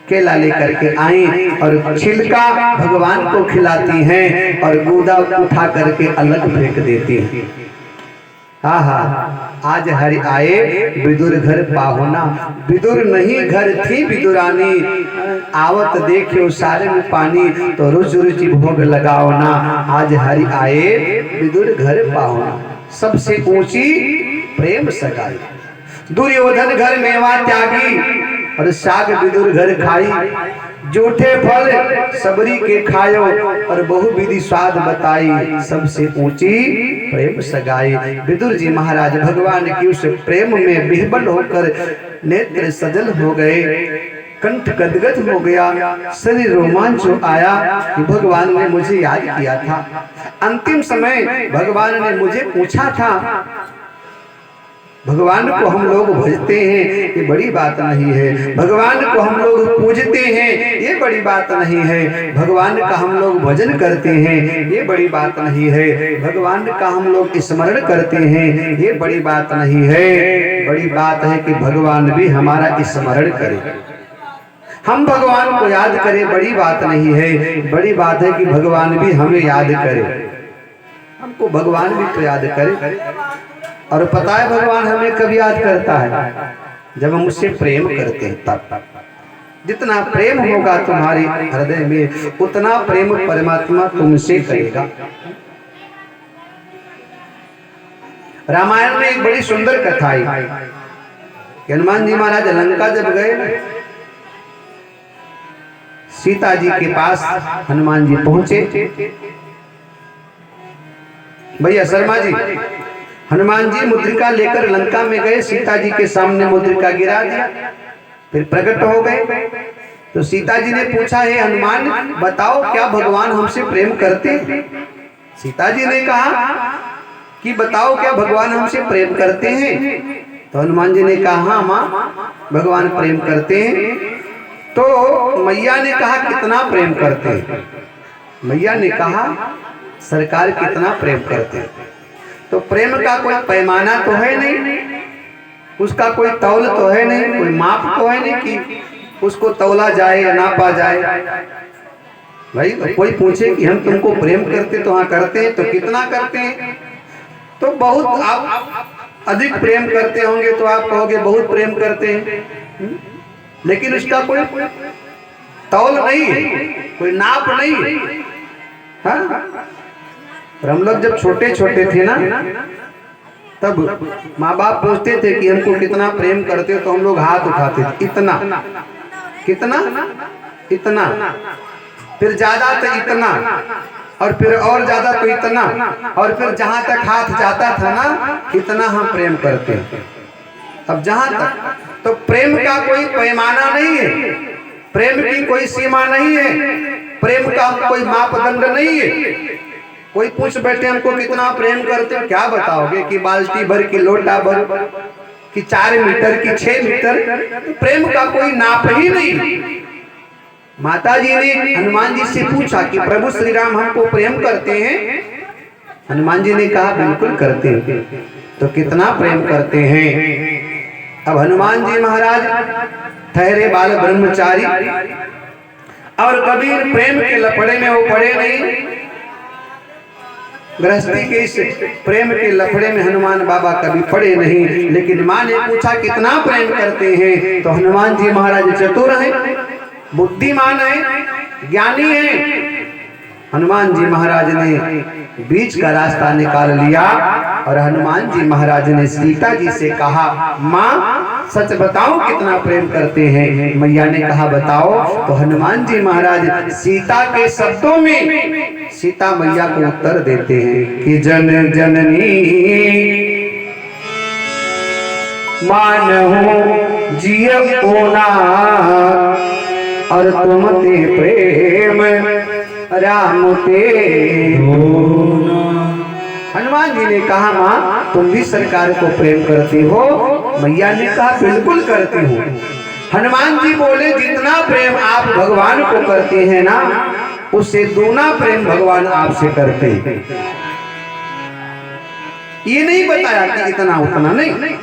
A: केला लेकर के आई और छिलका भगवान को खिलाती हैं और गूदा उठा करके अलग फेंक देती हैं। हाँ हाँ, आज हरि आए विदुर घर पाहुना, विदुर नहीं घर थी विदुरानी, आवत देखियो सारे में पानी, तो रुचि रुचि भोग लगाओ ना। आज हरि आए विदुर घर पाहुना, सबसे ऊंची प्रेम सगाई। दुर्योधन घर मेवा त्यागी, और साग विदुर घर खाई, जूठे फल सबरी के खायो, और बहु विधि स्वाद बताई, सबसे ऊंची प्रेम सगाई। विदुर जी महाराज भगवान की उस प्रेम में विह्वल होकर नेत्र सजल हो गए, कंठ गदगद हो गया, शरीर रोमांच आया कि भगवान ने मुझे याद किया था। अंतिम समय भगवान ने मुझे पूछा था, भगवान को हम लोग भजते हैं ये बड़ी बात नहीं है, भगवान को हम लोग पूजते हैं ये बड़ी बात नहीं है, भगवान का हम लोग भजन करते हैं ये बड़ी बात नहीं है, भगवान का हम लोग स्मरण करते हैं ये बड़ी बात नहीं है। बड़ी बात है कि भगवान भी हमारा स्मरण करे, हम भगवान को याद करें, बड़ी बात नहीं है। बड़ी बात है कि भगवान भी हमें याद करे, हमको भगवान भी तो याद करे। और पता है भगवान हमें कब याद करता है? जब हम उससे प्रेम करते हैं तब। जितना प्रेम होगा तुम्हारे हृदय में, उतना प्रेम परमात्मा तुमसे करेगा। रामायण में एक बड़ी सुंदर कथा आई। हनुमान जी महाराज लंका जब गए, सीता जी के पास हनुमान जी पहुंचे। भैया शर्मा जी, हनुमान जी मुद्रिका लेकर लंका में गए, सीता जी के सामने मुद्रिका गिरा दिया, फिर प्रकट हो गए। तो सीता जी ने पूछा, हे हनुमान बताओ क्या भगवान हमसे प्रेम करते हैं? सीता जी ने कहा कि बताओ क्या भगवान हमसे प्रेम करते हैं? तो हनुमान जी ने कहा, हाँ माँ भगवान प्रेम करते हैं। तो मैया ने कहा, कितना प्रेम करते हैं? मैया ने कहा, सरकार कितना प्रेम करते हैं। तो प्रेम का कोई पैमाना तो है नहीं, उसका कोई तौल तो है नहीं, कोई माप तो है नहीं कि उसको तौला जाए या नापा जाए। भाई कोई पूछे कि हम तुमको प्रेम करते तो हाँ करते हैं, तो कितना करते हैं? तो बहुत आप अधिक प्रेम करते होंगे तो आप कहोगे बहुत प्रेम करते हैं, लेकिन उसका कोई तौल नहीं है, कोई नाप नहीं है। हाँ? और हम लोग जब छोटे छोटे थे ना, तब माँ बाप पूछते थे कि हमको कितना प्रेम करते हो, तो हम लोग हाथ उठाते थे, इतना, कितना, इतना, फिर ज्यादा तो इतना, और फिर और ज्यादा तो इतना, और फिर जहां तक हाथ जाता था ना, इतना हम प्रेम करते हैं। अब जहां तक, तो प्रेम का कोई पैमाना नहीं है, प्रेम की कोई सीमा नहीं है, प्रेम का कोई मापदंड नहीं है। कोई पूछ बैठे हमको कितना प्रेम करते हो, क्या बताओगे कि बाल्टी भर की, लोटा भर कि 4 मीटर की 6 मीटर? तो प्रेम का कोई नाप ही नहीं। माता जी ने हनुमान जी से पूछा कि प्रभु श्री राम हमको प्रेम करते हैं? हनुमान जी ने कहा बिल्कुल करते हैं। तो कितना प्रेम करते हैं? अब हनुमान जी महाराज ठहरे बाल ब्रह्मचारी, और कभी प्रेम के लफड़े में वो पड़े नहीं। गृहस्थी के इस प्रेम के लफड़े में हनुमान बाबा कभी पड़े नहीं। लेकिन माँ ने पूछा कितना प्रेम करते हैं? तो हनुमान जी महाराज चतुर हैं, बुद्धिमान हैं, ज्ञानी हैं। हनुमान जी महाराज ने बीच का रास्ता निकाल लिया, और हनुमान जी महाराज ने सीता जी से कहा, माँ सच बताओ कितना प्रेम करते हैं? मैया ने कहा बताओ। तो हनुमान जी महाराज सीता के शब्दों में सीता मैया को उत्तर देते हैं कि जन जननी मानहु जिय ओना, और तुम ते प्रेम राम ते। हनुमान जी ने कहा, माँ तुम भी सरकार को प्रेम करती हो? मैया ने कहा बिल्कुल करती हूँ। हनुमान जी बोले, जितना प्रेम आप भगवान को करते हैं ना, उससे दूना प्रेम भगवान आपसे करते हैं। ये नहीं बताया कि इतना उतना नहीं,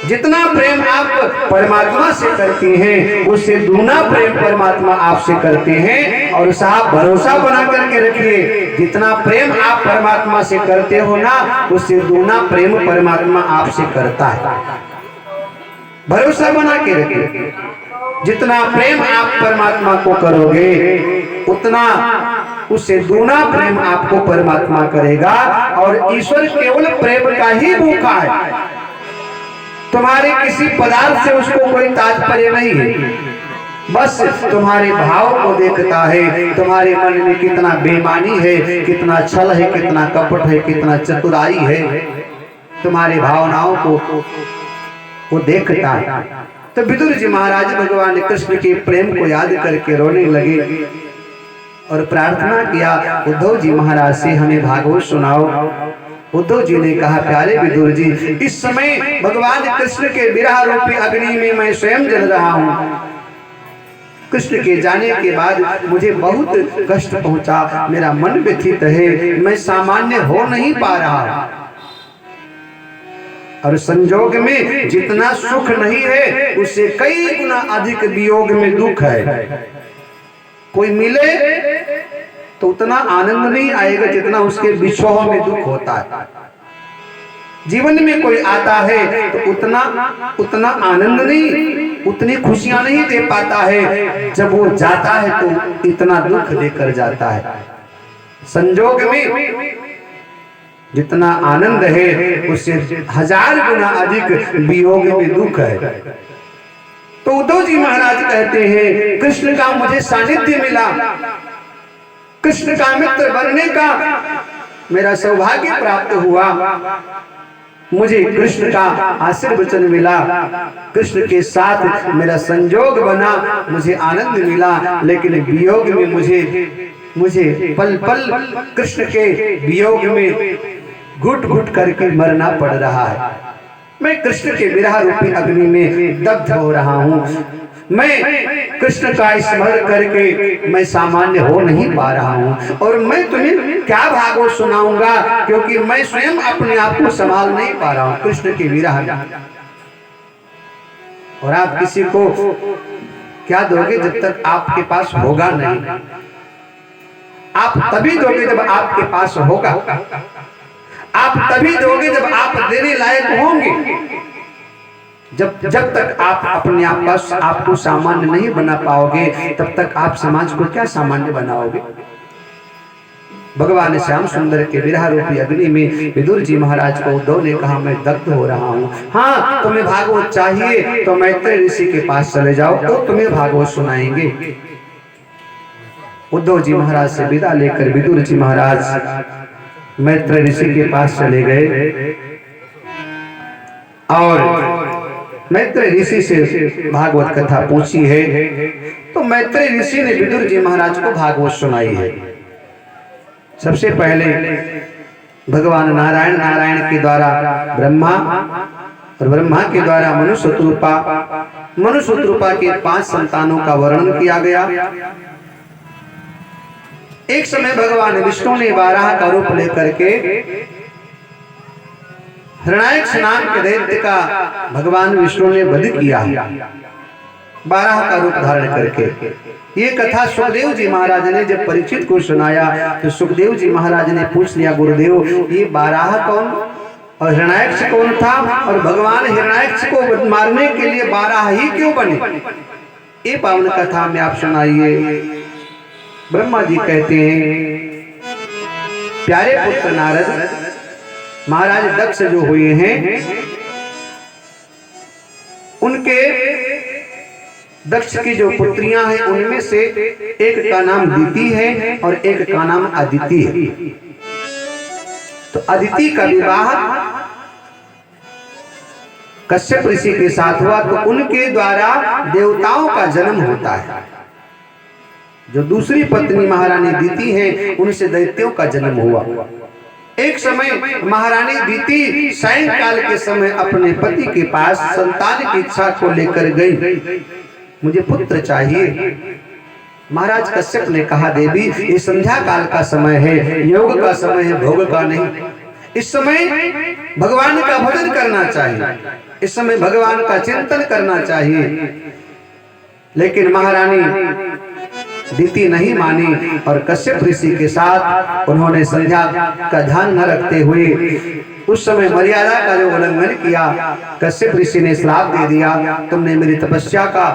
A: जितना प्रेम आप परमात्मा से करती हैं, उससे दूना प्रेम परमात्मा आपसे करते हैं। और साहब भरोसा बना करके रखिए, जितना प्रेम आप परमात्मा से करते हो ना, उससे दूना प्रेम परमात्मा आपसे करता है। भरोसा बना के रखिए, जितना प्रेम आप परमात्मा को करोगे, उतना उससे दूना प्रेम आपको परमात्मा करेगा। और ईश्वर केवल प्रेम का ही भूखा है। तुम्हारे किसी पदार्थ से उसको कोई तात्पर्य नहीं है, बस तुम्हारे भाव को देखता है, तुम्हारे मन में कितना बेईमानी है, कितना छल है, कितना कपट है, कितना चतुराई है, तुम्हारे भावनाओं को वो देखता है। तो विदुर जी महाराज भगवान कृष्ण के प्रेम को याद करके रोने लगे और प्रार्थना किया, उद्धव जी महाराज से हमें भागवत सुनाओ। उद्धव जी ने कहा, प्यारे विदुर जी, इस समय भगवान कृष्ण के विरह रूपी अग्नि में मैं स्वयं जल रहा हूँ। कृष्ण के जाने के बाद मुझे बहुत कष्ट पहुंचा, मेरा मन व्यथित है, मैं सामान्य हो नहीं पा रहा, और संजोग में जितना सुख नहीं है उससे कई गुना अधिक वियोग में दुख है। कोई मिले तो उतना आनंद नहीं आएगा जितना उसके विछोह में दुख होता है। जीवन में कोई आता है तो उतना आनंद नहीं, उतनी खुशियां नहीं दे पाता है, जब वो जाता है तो इतना दुख देकर जाता है। संजोग में जितना आनंद है उससे 1000 गुना अधिक वियोग में दुख है। तो उद्धव जी महाराज कहते हैं, कृष्ण का मुझे सानिध्य मिला, कृष्ण का मित्र बनने का मेरा सौभाग्य प्राप्त हुआ, मुझे कृष्ण का आशीर्वचन मिला, कृष्ण के साथ मेरा संजोग बना, मुझे आनंद मिला, लेकिन वियोग में मुझे पल पल कृष्ण के वियोग में घुट घुट करके मरना पड़ रहा है। मैं कृष्ण के विरह रूपी अग्नि में दग्ध हो रहा हूँ, मैं कृष्ण का स्मरण करके मैं सामान्य हो नहीं पा रहा हूँ, और मैं तुम्हें क्या भागवत सुनाऊंगा, क्योंकि मैं स्वयं अपने आप को संभाल नहीं पा रहा हूँ कृष्ण के विरह में। और आप किसी को क्या दोगे जब तक आपके पास होगा नहीं, आप तभी दोगे जब आपके पास होगा, आप तभी दोगे जब आप देने लायक होंगे। जब तक आप अपने आप को सामान्य नहीं बना पाओगे, तब तक आप समाज को क्या सामान्य बनाओगे। भगवान श्याम सुंदर के विरह रूपी अग्नि में विदुर जी महाराज को उद्धव ने कहा, मैं दग्ध हो रहा हूँ, हाँ तुम्हें भागवत चाहिए तो मैत्रेय ऋषि के पास चले जाओ, तो तुम्हें भागवत सुनाएंगे। उद्धव जी महाराज से विदा लेकर विदुर जी महाराज मैत्रेय ऋषि के पास चले गए और मैत्रेय ऋषि से भागवत कथा पूछी है। तो मैत्रेय ऋषि ने विदुर जी महाराज को भागवत सुनाई है। सबसे पहले भगवान नारायण के द्वारा ब्रह्मा, और ब्रह्मा के द्वारा मनुष्यरूपा के 5 संतानों का वर्णन किया गया। एक समय भगवान विष्णु ने 12 का रूप लेकर के हिरण्याक्ष नाम के दैत्य का भगवान विष्णु ने वध किया, 12 का रूप धारण करके। ये कथा सुखदेव जी महाराज ने जब परीक्षित को सुनाया तो सुखदेव जी महाराज ने पूछ लिया, गुरुदेव ये 12 कौन और हिरण्याक्ष कौन था, और भगवान हिरण्याक्ष को मारने के लिए 12 ही क्यों बने, ये पावन कथा में आप सुनाइए। ब्रह्मा जी कहते हैं, प्यारे पुत्र नारद, महाराज दक्ष जो हुए हैं उनके, दक्ष की जो पुत्रियां हैं उनमें से एक का नाम दीति है और एक का नाम अदिति है। तो अदिति का विवाह कश्यप ऋषि के साथ हुआ, तो उनके द्वारा देवताओं का जन्म होता है। जो दूसरी पत्नी महारानी दीति है उनसे दैत्यों का जन्म हुआ। एक समय महारानी दीति सायंकाल के समय अपने पति के पास संतान की इच्छा को लेकर गई, मुझे पुत्र चाहिए। महाराज कश्यप ने कहा, देवी ये संध्या काल का समय है, योग का समय है, भोग का नहीं। इस समय भगवान का भजन करना चाहिए, इस समय भगवान का चिंतन करना चाहिए। लेकिन महारानी दीति नहीं मानी और कश्यप ऋषि के साथ उन्होंने संध्या का ध्यान न रखते हुए उस समय मर्यादा का जो उल्लंघन किया, कश्यप ऋषि ने श्राप दे दिया, तुमने मेरी तपस्या का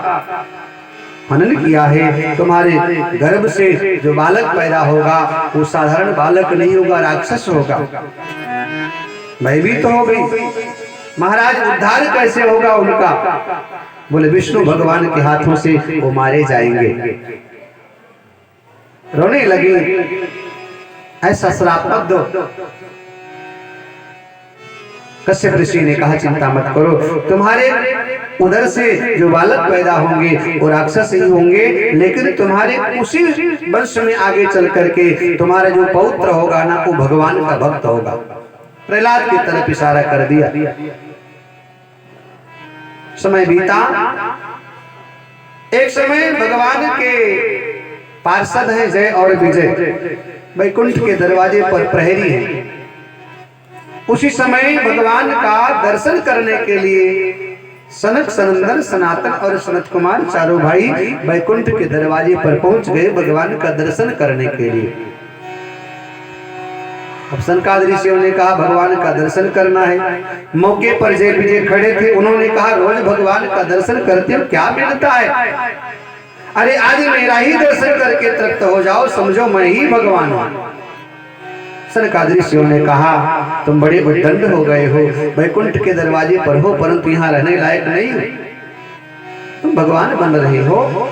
A: हनन किया है, तुम्हारे गर्भ से जो बालक पैदा होगा वो साधारण बालक नहीं होगा, राक्षस होगा। भयभीत हो गई महाराज उद्धार कैसे होगा उनका? बोले विष्णु भगवान के हाथों से वो मारे जाएंगे। रोने लगे, ऐसा श्राप मत दो। कश्यप ऋषि ने कहा चिंता मत करो, तुम्हारे उधर से जो बालक पैदा होंगे वो राक्षस ही होंगे, लेकिन तुम्हारे उसी वंश में आगे चल करके तुम्हारा जो पौत्र होगा ना वो भगवान का भक्त होगा। प्रहलाद की तरफ इशारा कर दिया। समय बीता। एक समय भगवान के पार्षद हैं जय और विजय, वैकुंठ के दरवाजे पर प्रहरी हैं। उसी समय भगवान का दर्शन करने के लिए सनक, सनंदन, सनातन और सनत कुमार चारों भाई वैकुंठ के दरवाजे पर पहुंच गए भगवान का दर्शन करने के लिए। अब सनकादिक ऋषियों ने कहा भगवान का दर्शन करना है। मौके पर जय विजय खड़े थे, उन्होंने कहा रोज भगवान का दर्शन करते हो, क्या मिलता है? अरे आज मेरा ही दर्शन करके तृप्त हो जाओ, समझो मैं ही भगवान हूं। सनकादिक ऋषियों ने कहा तुम बड़े उद्दंड हो गए हो, वैकुंठ के दरवाजे पर हो परंतु यहाँ रहने लायक नहीं हो, तुम भगवान बन रहे हो।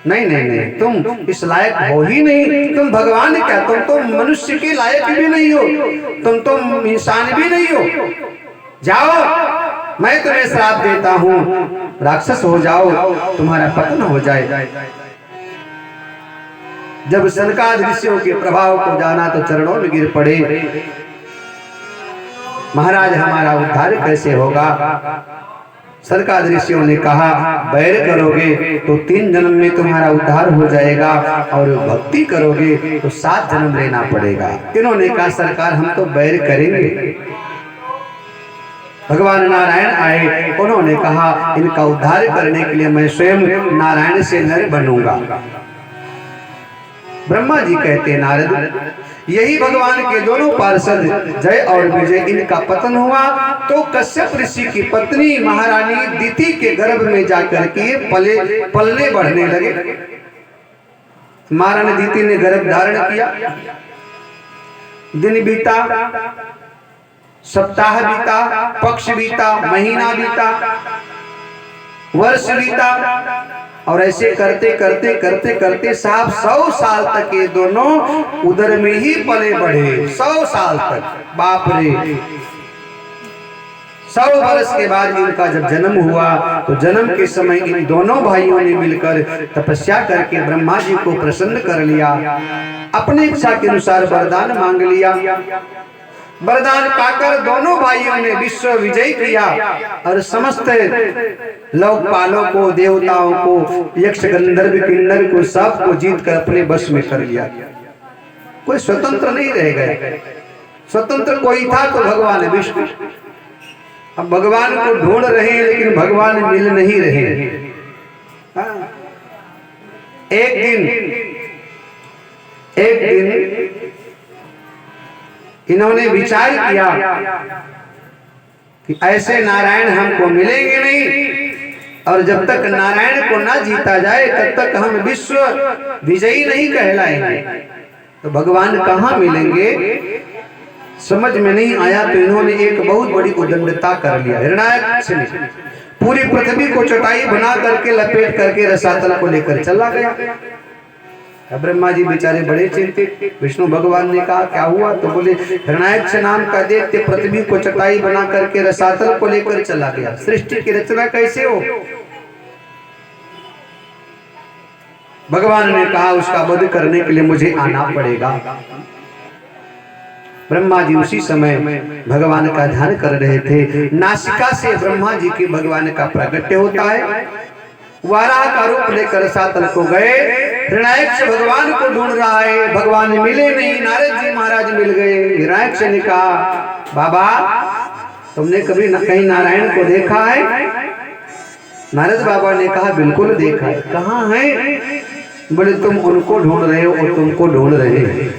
A: नहीं नहीं नहीं, तुम इस लायक हो ही नहीं, तुम भगवान क्या, तुम तो मनुष्य के लायक भी नहीं हो, तुम तो इंसान भी नहीं हो। जाओ, मैं तुम्हें श्राप देता हूं, राक्षस हो जाओ, तुम्हारा पतन हो जाए। जब सनकादिक ऋषियों के प्रभाव को जाना तो चरणों में गिर पड़े, महाराज हमारा उद्धार कैसे होगा? सनकादिक ऋषियों ने कहा बैर करोगे तो 3 जन्म में तुम्हारा उद्धार हो जाएगा और भक्ति करोगे तो 7 जन्म लेना पड़ेगा। इन्होंने कहा सरकार हम तो बैर करेंगे। भगवान नारायण आए, उन्होंने कहा इनका उद्धार करने के लिए मैं स्वयं नारायण से नर बनूंगा। ब्रह्मा जी कहते नारद यही भगवान के दोनों पार्षद जय और विजय इनका पतन हुआ तो कश्यप ऋषि की पत्नी महारानी दिति के गर्भ में जाकर के पलने बढ़ने लगे। महारानी दिति ने गर्भ धारण किया। दिन बीता, सप्ताह बीता, पक्ष बीता, महीना बीता, वर्ष बीता और ऐसे करते करते करते करते साहब 100 साल तक ये दोनों उदर में ही पले बढ़े। 100 साल तक, बाप रे। 100 वर्ष के बाद इनका जब जन्म हुआ तो जन्म के समय इन दोनों भाइयों ने मिलकर तपस्या करके ब्रह्मा जी को प्रसन्न कर लिया। अपनी इच्छा के अनुसार वरदान मांग लिया। वरदान पाकर दोनों भाइयों ने विश्व विजय किया और समस्त लोकपालों को, देवताओं को, यक्ष गंधर्व किन्नर को सबको जीत कर अपने वश में कर लिया। कोई स्वतंत्र नहीं रह गया। स्वतंत्र कोई था तो भगवान विष्णु। अब भगवान को ढूंढ रहे हैं लेकिन भगवान मिल नहीं रहे। एक दिन इन्होंने विचार किया कि ऐसे नारायण हमको मिलेंगे नहीं और जब तक नारायण को ना जीता जाए तब तक हम विश्व विजयी नहीं कहलाएंगे। तो भगवान कहाँ मिलेंगे समझ में नहीं आया तो इन्होंने एक बहुत बड़ी उद्दंडता कर लिया। हिरण्याक्ष ने पूरी पृथ्वी को चटाई बना करके लपेट करके रसातल को लेकर चला गया। ब्रह्मा जी बेचारे बड़े चिंतित। विष्णु भगवान ने कहा क्या हुआ? तो बोले हिरण्याक्ष नाम का दैत्य पृथ्वी को चटाई बना करके रसातल को लेकर चला गया। सृष्टि की रचना कैसे हो? भगवान ने कहा उसका वध करने के लिए मुझे आना पड़ेगा। ब्रह्मा जी उसी समय भगवान का ध्यान कर रहे थे। नासिका से ब्रह्मा जी के भगवान का प्रागट्य होता है। वाराह का रूप लेकर रसातल को गए। हिरण्याक्ष भगवान को ढूंढ रहा है, भगवान मिले नहीं। नारद जी महाराज मिल गए। हिरण्याक्ष ने कहा बाबा तुमने कभी कहीं नारायण को देखा है? नारद बाबा ने कहा बिल्कुल देखा है। कहाँ है? बोले तुम उनको ढूंढ रहे हो और तुमको ढूंढ रहे हैं।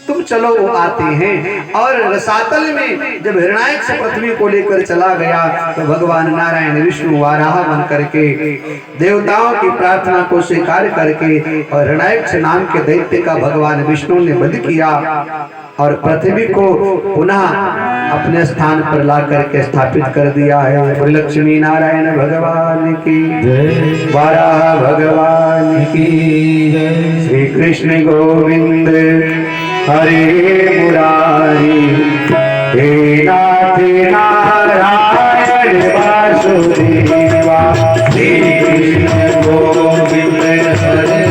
A: तुम चलो वो आते हैं। और रसातल में जब हिरणायक्ष पृथ्वी को लेकर चला गया तो भगवान नारायण विष्णु वाराह बन करके देवताओं की प्रार्थना को स्वीकार करके और हिरणायक्ष नाम के दैत्य का भगवान विष्णु ने वध किया और पृथ्वी को पुनः अपने स्थान पर ला करके स्थापित कर दिया है। लक्ष्मी नारायण भगवान की जय, वाराह भगवान की जय। श्री कृष्ण गोविंद हरे मुरारी, हे नाथ नारायण वासुदेवा। श्री कृष्ण गोविंद हरे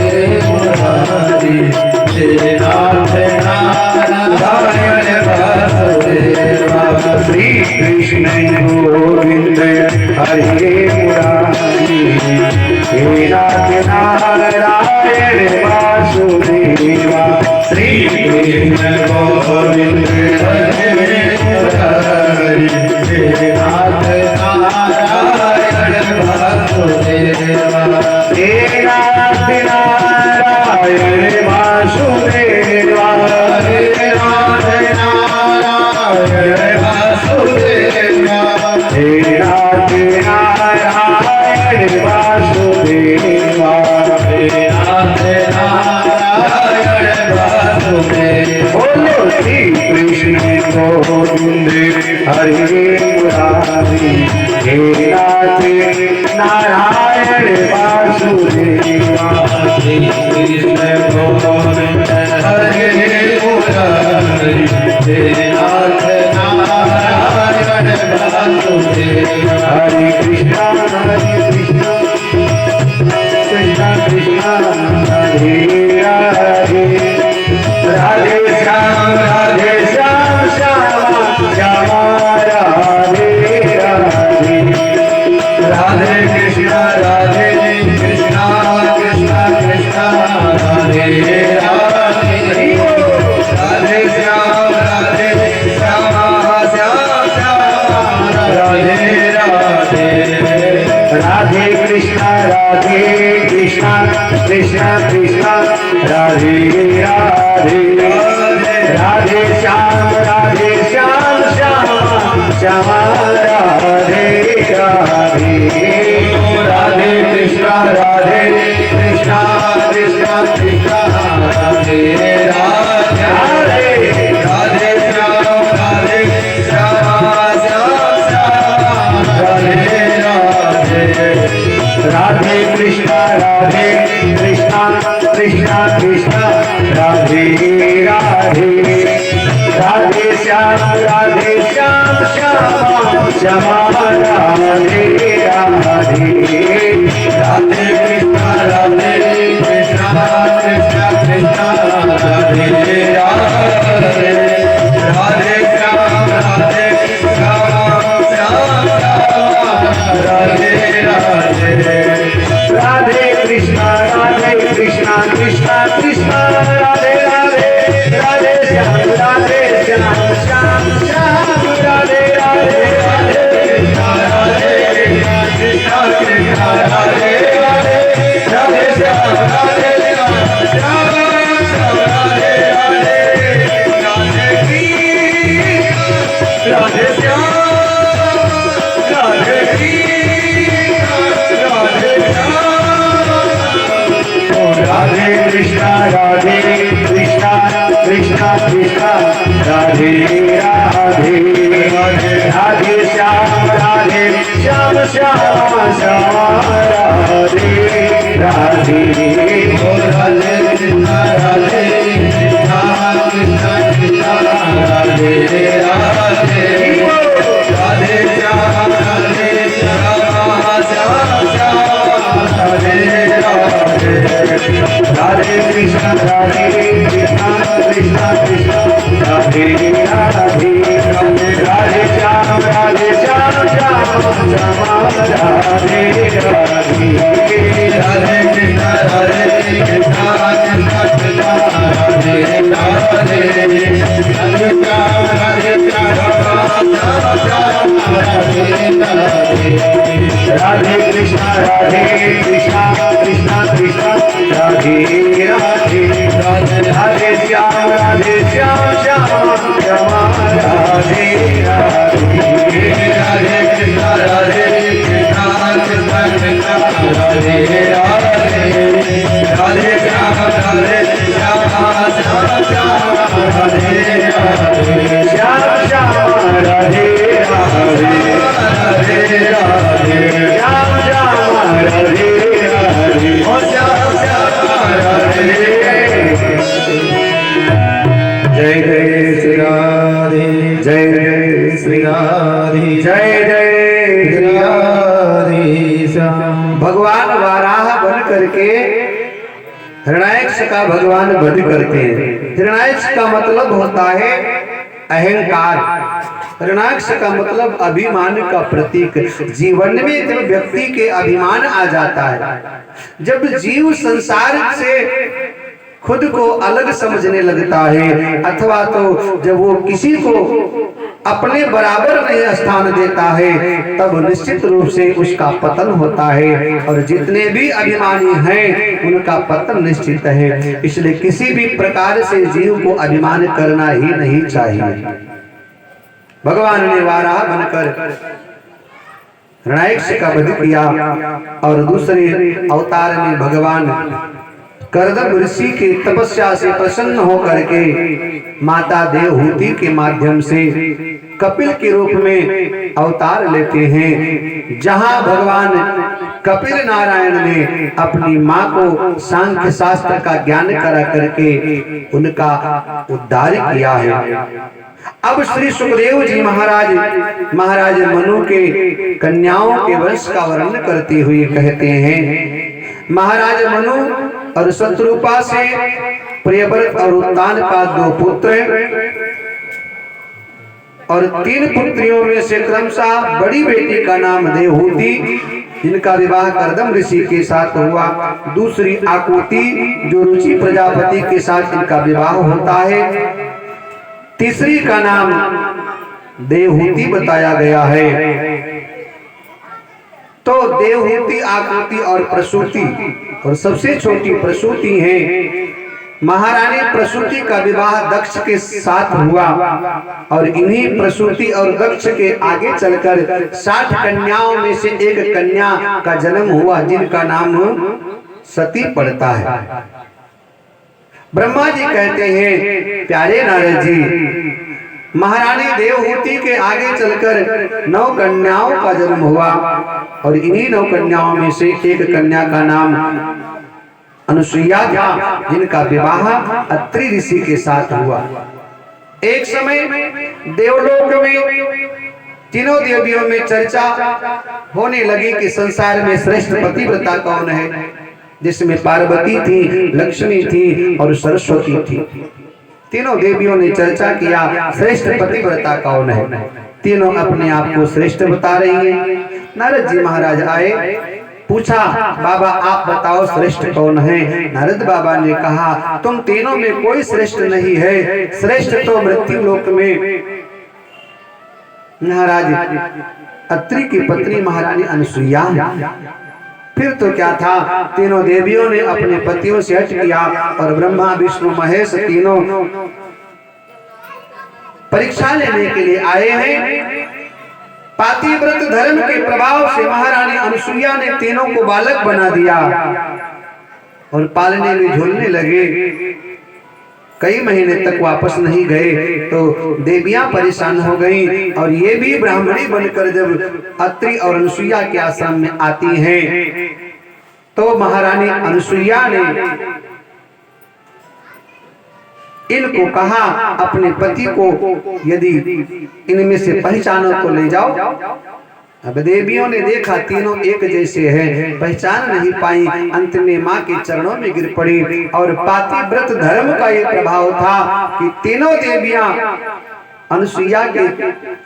A: मुरारी, हे नाथ नारायण वासुदेवा। श्री कृष्ण गोविंद हरे मुरारी, हे नाथ नारायण वासुदेवा। श्री कृष्ण गोविंद हरे मुरारी, हे नाथ नारायण वासुदेवा। हे नाथ नारायण वासुदेवा, हे नाथ नारायण वासुदेवा, हे नाथ नारायण वासुदेवा, हे नाथ नारायण वासुदेवा। बोलो श्री कृष्ण गोविंद हरे मुरारी, हे नाथ नारायण वासुदेवा। श्री कृष्ण गोविंद हरे मुरारी, हे नाथ नारायण वासुदेवा। हरे कृष्णा कृष्णा कृष्णा हरे हरे, राधे श्याम श्याम श्याम राधे राधे। राधे कृष्णा कृष्णा कृष्णा कृष्णा राधे राधे। राधे श्याम श्याम श्याम राधे राधे। राधे कृष्णा कृष्णा कृष्णा राधे राधे। राधे श्याम श्याम श्याम राधे राधे। राधे कृष्णा कृष्णा कृष्णा राधे राधे। राधे श्याम श्याम राधे राधे। राधे कृष्णा कृष्णा कृष्णा राधे राधे। राधे श्याम श्याम श्याम राधे राधे। राधे कृष्णा कृष्णा कृष्णा राधे राधे। राधे श्याम श्याम राधे राधे। राधे कृष्णा कृष्णा कृष्णा राधे राधे। राधे श्याम श्याम राधे राधे। राधे कृष्णा कृष्णा कृष्णा राधे राधे। राधे श्याम राधे श्याम राधे राधे। राधे श्याम राधे राधे कृष्णा कृष्णा कृष्णा राधे राधे। राधे श्याम श्याम राधे राधे। राधे कृष्णा कृष्णा कृष्णा राधे राधे। राधे श्याम राधे राधे कृष्णा कृष्णा कृष्णा राधे राधे। राधे श्याम श्याम राधे राधे। राधे कृष्णा कृष्णा कृष्णा राधे राधे। राधे श्याम राधे राधे कृष्णा कृष्णा कृष्णा राधे राधे। राधे श्याम श्याम श्याम श्यामा राधे राधे
B: राधे कृष्णा राधे कृष्णा कृष्णा कृष्णा राधे राधे राधे श्याम राधे श्याम श्याम श्याम राधे राधे
A: श्याम श्याम राधे राधे
B: राधे राधे
A: श्याम श्याम राधे राधे
B: ओ श्याम श्याम राधे
A: जय जय श्री
B: राधे
A: जय जय श्री
B: राधे
A: जय जय श्री
B: राधे श्याम
A: भगवान वाराह बन करके हिरण्याक्ष का भगवान वध करते हैं। हिरण्याक्ष का मतलब होता है अहंकार, हिरण्याक्ष का मतलब अभिमान का प्रतीक। जीवन में जब व्यक्ति के अभिमान आ जाता है, जब जीव संसार से खुद को अलग समझने लगता है, अथवा तो जब वो किसी को अपने बराबर नहीं स्थान देता है, तब निश्चित रूप से उसका पतन होता है। और जितने भी अभिमानी हैं उनका पतन निश्चित है। इसलिए किसी भी प्रकार से जीव को अभिमान करना ही नहीं चाहिए। भगवान ने वाराह बनकर हिरण्याक्ष का वध किया और दूसरे अवतार में भगवान करदम ऋषि की तपस्या से प्रसन्न होकर के माता देवहूति के माध्यम से कपिल के रूप में अवतार लेते हैं। जहां भगवान कपिल नारायण ने अपनी मां को सांख्य शास्त्र का ज्ञान करा करके उनका उद्धार किया है। अब श्री सुखदेव जी महाराज मनु के कन्याओं के वंश का वर्णन करते हुए कहते हैं, महाराज मनु और शत्रुपा से प्रियव्रत और उत्तान का 2 पुत्र और 3 पुत्रियों में से क्रमशः बड़ी बेटी का नाम देवहूति, जिनका विवाह करदम ऋषि के साथ हुआ। दूसरी आकुति जो रुचि प्रजापति के साथ इनका विवाह होता है। तीसरी का नाम देवहूति बताया गया है। तो देवहूति, आकृति और प्रसूति, और सबसे छोटी प्रसूति है। महारानी प्रसूति का विवाह दक्ष के साथ हुआ और इन्हीं प्रसूति और दक्ष के आगे चलकर 60 कन्याओं में से एक कन्या का जन्म हुआ, जिनका नाम सती पड़ता है। ब्रह्मा जी कहते हैं, प्यारे नारद जी, महारानी देवहूति के आगे चलकर 9 कन्याओं का जन्म हुआ और इन्हीं 9 कन्याओं में से एक कन्या का नाम अनुसुईया था, जिनका विवाह अत्रि ऋषि के साथ हुआ। एक समय देवलोक में तीनों देवियों में चर्चा होने लगी कि संसार में श्रेष्ठ पतिव्रता कौन है, जिसमें पार्वती थी, लक्ष्मी थी और सरस्वती थी। तीनों देवियों ने चर्चा किया श्रेष्ठ पतिव्रता कौन है। तीनों अपने आप को श्रेष्ठ बता रही हैं। नारद जी महाराज आए, पूछा, बाबा आप बताओ श्रेष्ठ कौन है। नारद बाबा ने कहा, तुम तीनों में कोई श्रेष्ठ नहीं है, श्रेष्ठ तो मृत्यु लोक में महाराज अत्रि की पत्नी महारानी अनुसुईया। फिर तो क्या था, तीनों देवियों ने अपने पतियों से हट किया और ब्रह्मा विष्णु महेश तीनों परीक्षा लेने के लिए आए हैं। पातिव्रत धर्म के प्रभाव से महारानी अनुसुईया ने तीनों को बालक बना दिया और पालने में झूलने लगे। कई महीने तक वापस नहीं गए तो देवियां परेशान हो गईं और ये भी ब्राह्मणी बनकर जब अत्रि और अनुसुईया के आश्रम में आती हैं तो महारानी अनुसुईया ने इनको कहा, अपने पति को यदि इनमें से पहचानो तो ले जाओ। अब देवियों ने देखा तीनों एक जैसे हैं, पहचान नहीं पाई। अंत में मां के चरणों में गिर पड़ी और पातिव्रत धर्म का ये प्रभाव था कि तीनों देवियां अनुसुईया के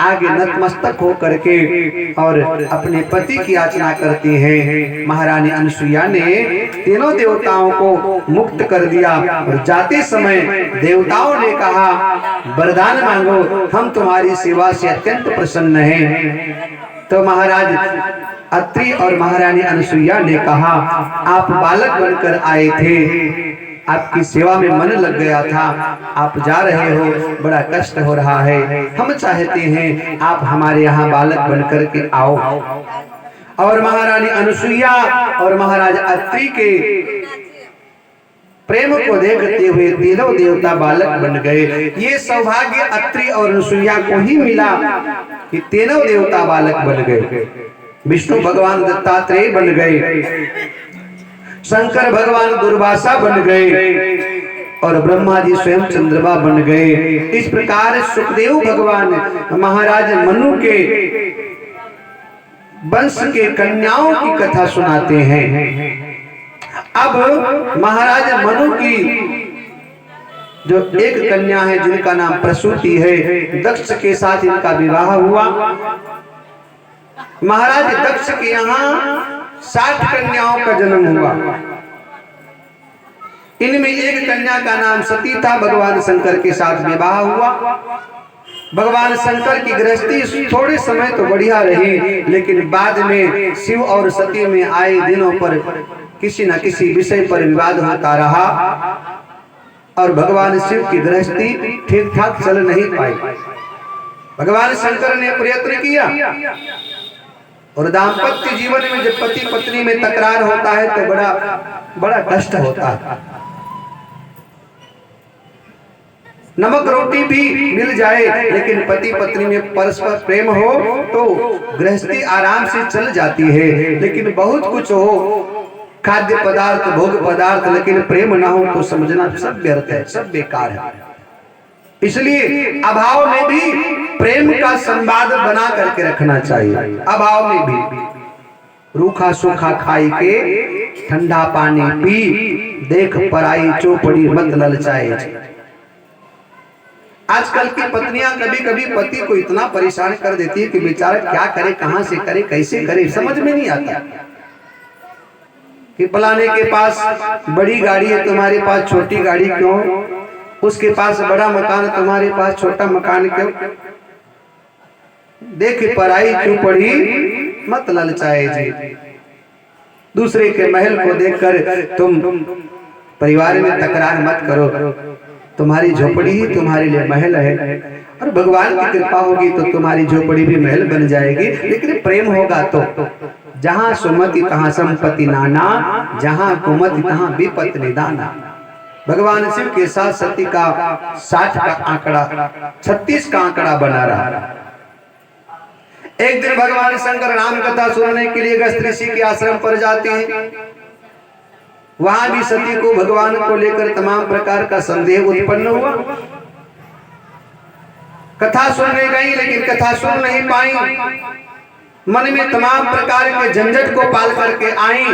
A: आगे नतमस्तक हो करके और अपने पति की याचना करती हैं। महारानी अनुसुईया ने तीनों देवताओं को मुक्त कर दिया और जाते समय देवताओं ने कहा, वरदान मांगो, हम तुम्हारी सेवा से अत्यंत प्रसन्न हैं। तो महाराज अत्रि और महारानी अनुसुईया ने कहा, आप बालक बनकर आए थे, आपकी सेवा में मन लग गया था, आप जा रहे हो, बड़ा कष्ट हो रहा है, हम चाहते हैं आप हमारे यहाँ बालक बनकर के आओ। और महारानी अनुसुईया और महाराज अत्रि के प्रेम को देखते हुए तीनों देवता बालक बन गए। ये सौभाग्य अत्रि और अनुसुईया को ही मिला कि तीनों देवता बालक बन गए। विष्णु भगवान दत्तात्रेय बन गए, शंकर भगवान दुर्वासा बन गए और ब्रह्मा जी स्वयं चंद्रमा बन गए। इस प्रकार सुखदेव भगवान महाराज मनु के वंश के कन्याओं की कथा सुनाते हैं। अब महाराज मनु की जो एक कन्या है जिनका नाम प्रसूति है, दक्ष के साथ इनका विवाह हुआ। महाराज दक्ष के यहाँ 60 कन्याओं का जन्म हुआ। इनमें एक कन्या का नाम सती था, भगवान शंकर के साथ विवाह हुआ। भगवान शंकर की गृहस्थी थोड़े समय तो बढ़िया रही, लेकिन बाद में शिव और सती में आए दिनों पर किसी न किसी विषय पर विवाद होता रहा और भगवान शिव की गृहस्थी ठीक ठाक चल नहीं पाई। भगवान शंकर ने प्रयत्न किया और दाम्पत्य जीवन में जब पति पत्नी में तकरार होता है तो बड़ा कष्ट होता है। नमक रोटी भी मिल जाए लेकिन पति पत्नी में परस्पर प्रेम हो तो गृहस्थी आराम से चल जाती है, लेकिन बहुत कुछ हो, खाद्य पदार्थ भोग पदार्थ, लेकिन प्रेम ना हो तो समझना सब व्यर्थ है, सब बेकार है। इसलिए अभाव में भी प्रेम का संवाद बना करके रखना चाहिए। अभाव में भी रूखा सूखा खाई के ठंडा पानी पी, देख पराई चौपड़ी मत ललचाए। आजकल की पत्नियां कभी कभी पति को इतना परेशान कर देती है कि बेचारा क्या करे, कहां से करे, कैसे करे, समझ में नहीं आता कि फलाने के पास बड़ी गाड़ी है, तुम्हारे पास छोटी गाड़ी क्यों, उसके पास बड़ा मकान, तुम्हारे पास छोटा मकान क्यों। देख पराई चौपड़ी मत ललचाए जी। दूसरे के महल को देखकर तुम परिवार में तकरार मत करो। तुम्हारी झोपड़ी ही तुम्हारे लिए महल है और भगवान की कृपा होगी तो तुम्हारी झोपड़ी भी महल बन जाएगी, लेकिन प्रेम होगा तो। जहां सुमति तहां संपत्ति नाना, जहां कुमति तहां विपत्ति निदाना। भगवान शिव के साथ सती का 60 का आंकड़ा 36 का आंकड़ा बना रहा। एक दिन भगवान शंकर राम कथा सुनने के लिए अगस्त्य ऋषि के आश्रम पर जाते हैं। वहां भी सती को भगवान को लेकर तमाम प्रकार का संदेह उत्पन्न हुआ। कथा सुनने गई लेकिन कथा सुन नहीं पाई, मन में तमाम प्रकार के झंझट को पाल करके आई।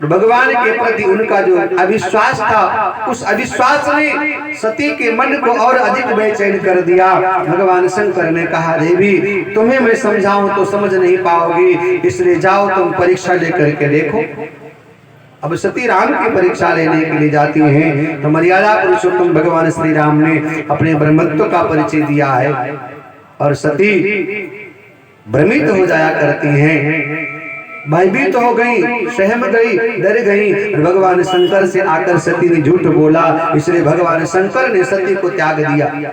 A: भगवान के प्रति उनका जो अविश्वास था, उस अविश्वास ने सती के मन को और अधिक बेचैन कर दिया। भगवान शंकर ने कहा, देवी तुम्हें मैं समझाऊं तो समझ नहीं पाओगी, इसलिए जाओ तुम परीक्षा लेकर के देखो। अब सती राम की परीक्षा लेने के लिए जाती हैं तो मर्यादा पुरुषोत्तम भगवान श्री राम ने अपने ब्रह्मत्व का परिचय दिया है और सती भ्रमित हो जाया करती हैं, भयभीत हो गई, सहम गई, डर गई। भगवान शंकर से आकर सती ने झूठ बोला, इसलिए भगवान शंकर ने सती को त्याग दिया।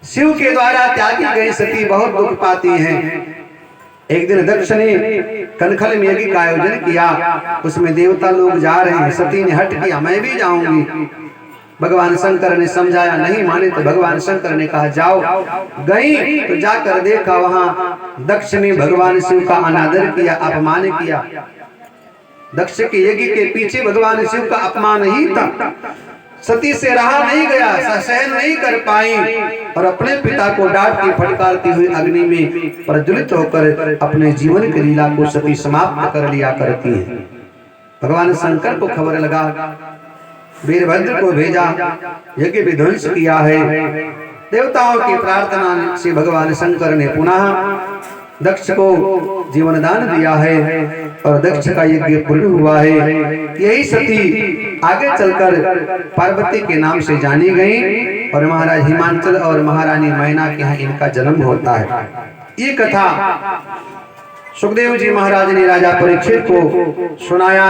A: शिव के द्वारा त्यागी गई सती बहुत दुख पाती हैं। एक दिन दक्ष ने कनखल में यज्ञ का आयोजन किया, उसमें देवता लोग जा रहे हैं। सती ने हट किया, मैं भी जाऊंगी। भगवान शंकर ने समझाया, नहीं माने तो भगवान शंकर ने कहा जाओ। गई तो जाकर देखा वहां दक्ष ने भगवान शिव का अनादर किया, अपमान किया। दक्ष के यज्ञ के पीछे भगवान शिव का अपमान ही था। सती से रहा नहीं गया, सहन नहीं कर पाई और अपने पिता को डांटती फटकारती हुई अग्नि में प्रज्वलित होकर अपने जीवन की लीला को सती समाप्त कर लिया करती है। भगवान शंकर को खबर लगा, वीरभद्र को भेजा, यज्ञ विध्वंस किया है। देवताओं की प्रार्थना से भगवान शंकर ने पुनः दक्ष को जीवन दान दिया है और दक्ष का यज्ञ पूर्ण हुआ है। यही सती आगे चलकर पार्वती के नाम से जानी गई और महाराज हिमांचल और महारानी मैना के यहाँ इनका जन्म होता है। ये कथा सुखदेव जी महाराज ने राजा परीक्षित को सुनाया।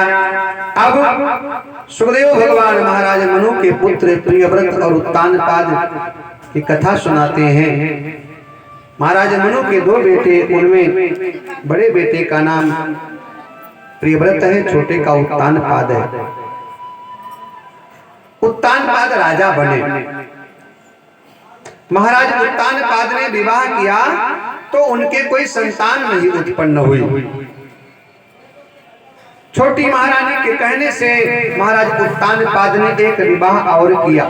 A: अब सुखदेव भगवान महाराज मनु के पुत्र प्रियव्रत और उत्तानपाद की कथा सुनाते हैं। महाराज मनु के दो बेटे, उनमें बड़े बेटे का नाम प्रियव्रत है, छोटे का उत्तानपाद है। उत्तानपाद राजा बने। महाराज उत्तानपाद ने विवाह किया तो उनके कोई संतान नहीं उत्पन्न हुई। छोटी महारानी के कहने से महाराज उत्तानपाद ने एक विवाह और किया।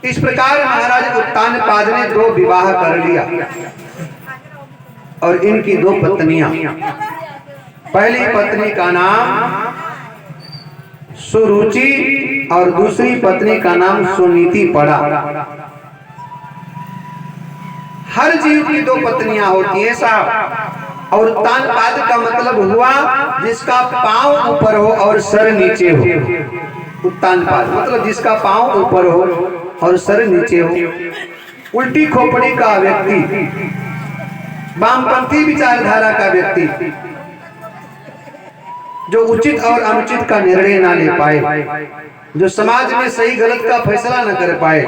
A: इस प्रकार महाराज उत्तानपाद ने 2 विवाह कर लिया और इनकी 2 पत्नियां। पहली पत्नी का नाम सुरुचि और दूसरी पत्नी का नाम सुनीति पड़ा। हर जीव की 2 पत्नियां होती हैं साहब। और उत्तानपाद का मतलब हुआ जिसका पांव ऊपर हो और सर नीचे हो। उत्तानपाद मतलब जिसका पांव ऊपर हो और सर नीचे हो। उल्टी खोपड़ी का व्यक्ति, वामपंथी विचारधारा का व्यक्ति, जो उचित और अनुचित का निर्णय ना ले पाए, जो समाज में सही गलत का फैसला न कर पाए,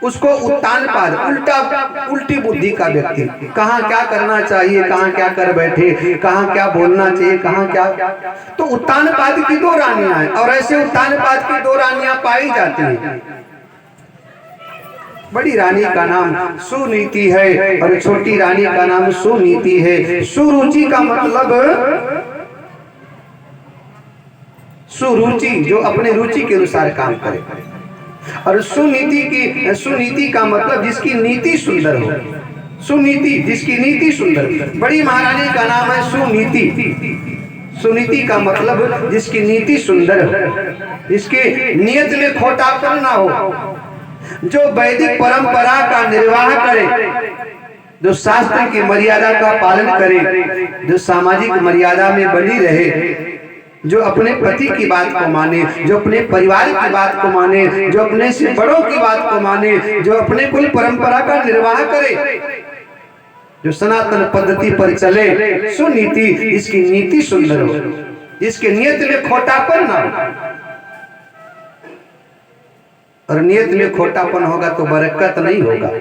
A: उसको उत्तानपाद, उल्टी बुद्धि का व्यक्ति, कहाँ क्या करना चाहिए, कहाँ क्या कर बैठे, कहाँ क्या बोलना चाहिए, कहाँ क्या। तो उत्तानपाद की 2 रानियां हैं और ऐसे उत्तानपाद की 2 रानियां पाई जाती हैं। बड़ी रानी का नाम सुनीति है और छोटी रानी का नाम सुनीति है। सुरुचि का मतलब सुरुचि, जो अपने रुचि के अनुसार काम करे, और सुनीति का मतलब जिसकी नीति सुंदर हो। सुनीति जिसकी नीति सुंदर। बड़ी महारानी का नाम है सुनीति। सुनीति का मतलब जिसकी नीति सुंदर हो, जिसके नियत में खोटापन ना हो, जो वैदिक परंपरा का निर्वाह करे, जो शास्त्र की मर्यादा का पालन करे, जो सामाजिक मर्यादा में बनी रहे, जो अपने पति की बात को माने, जो अपने परिवार की बात को माने, जो अपने से बड़ों की बात को माने, जो अपने कुल परंपरा का निर्वाह करे, जो सनातन पद्धति पर चले। सुनीति इसकी नीति सुंदर हो, इसके नियत में खोटापन ना हो। और नियत में खोटापन होगा तो बरकत नहीं होगा।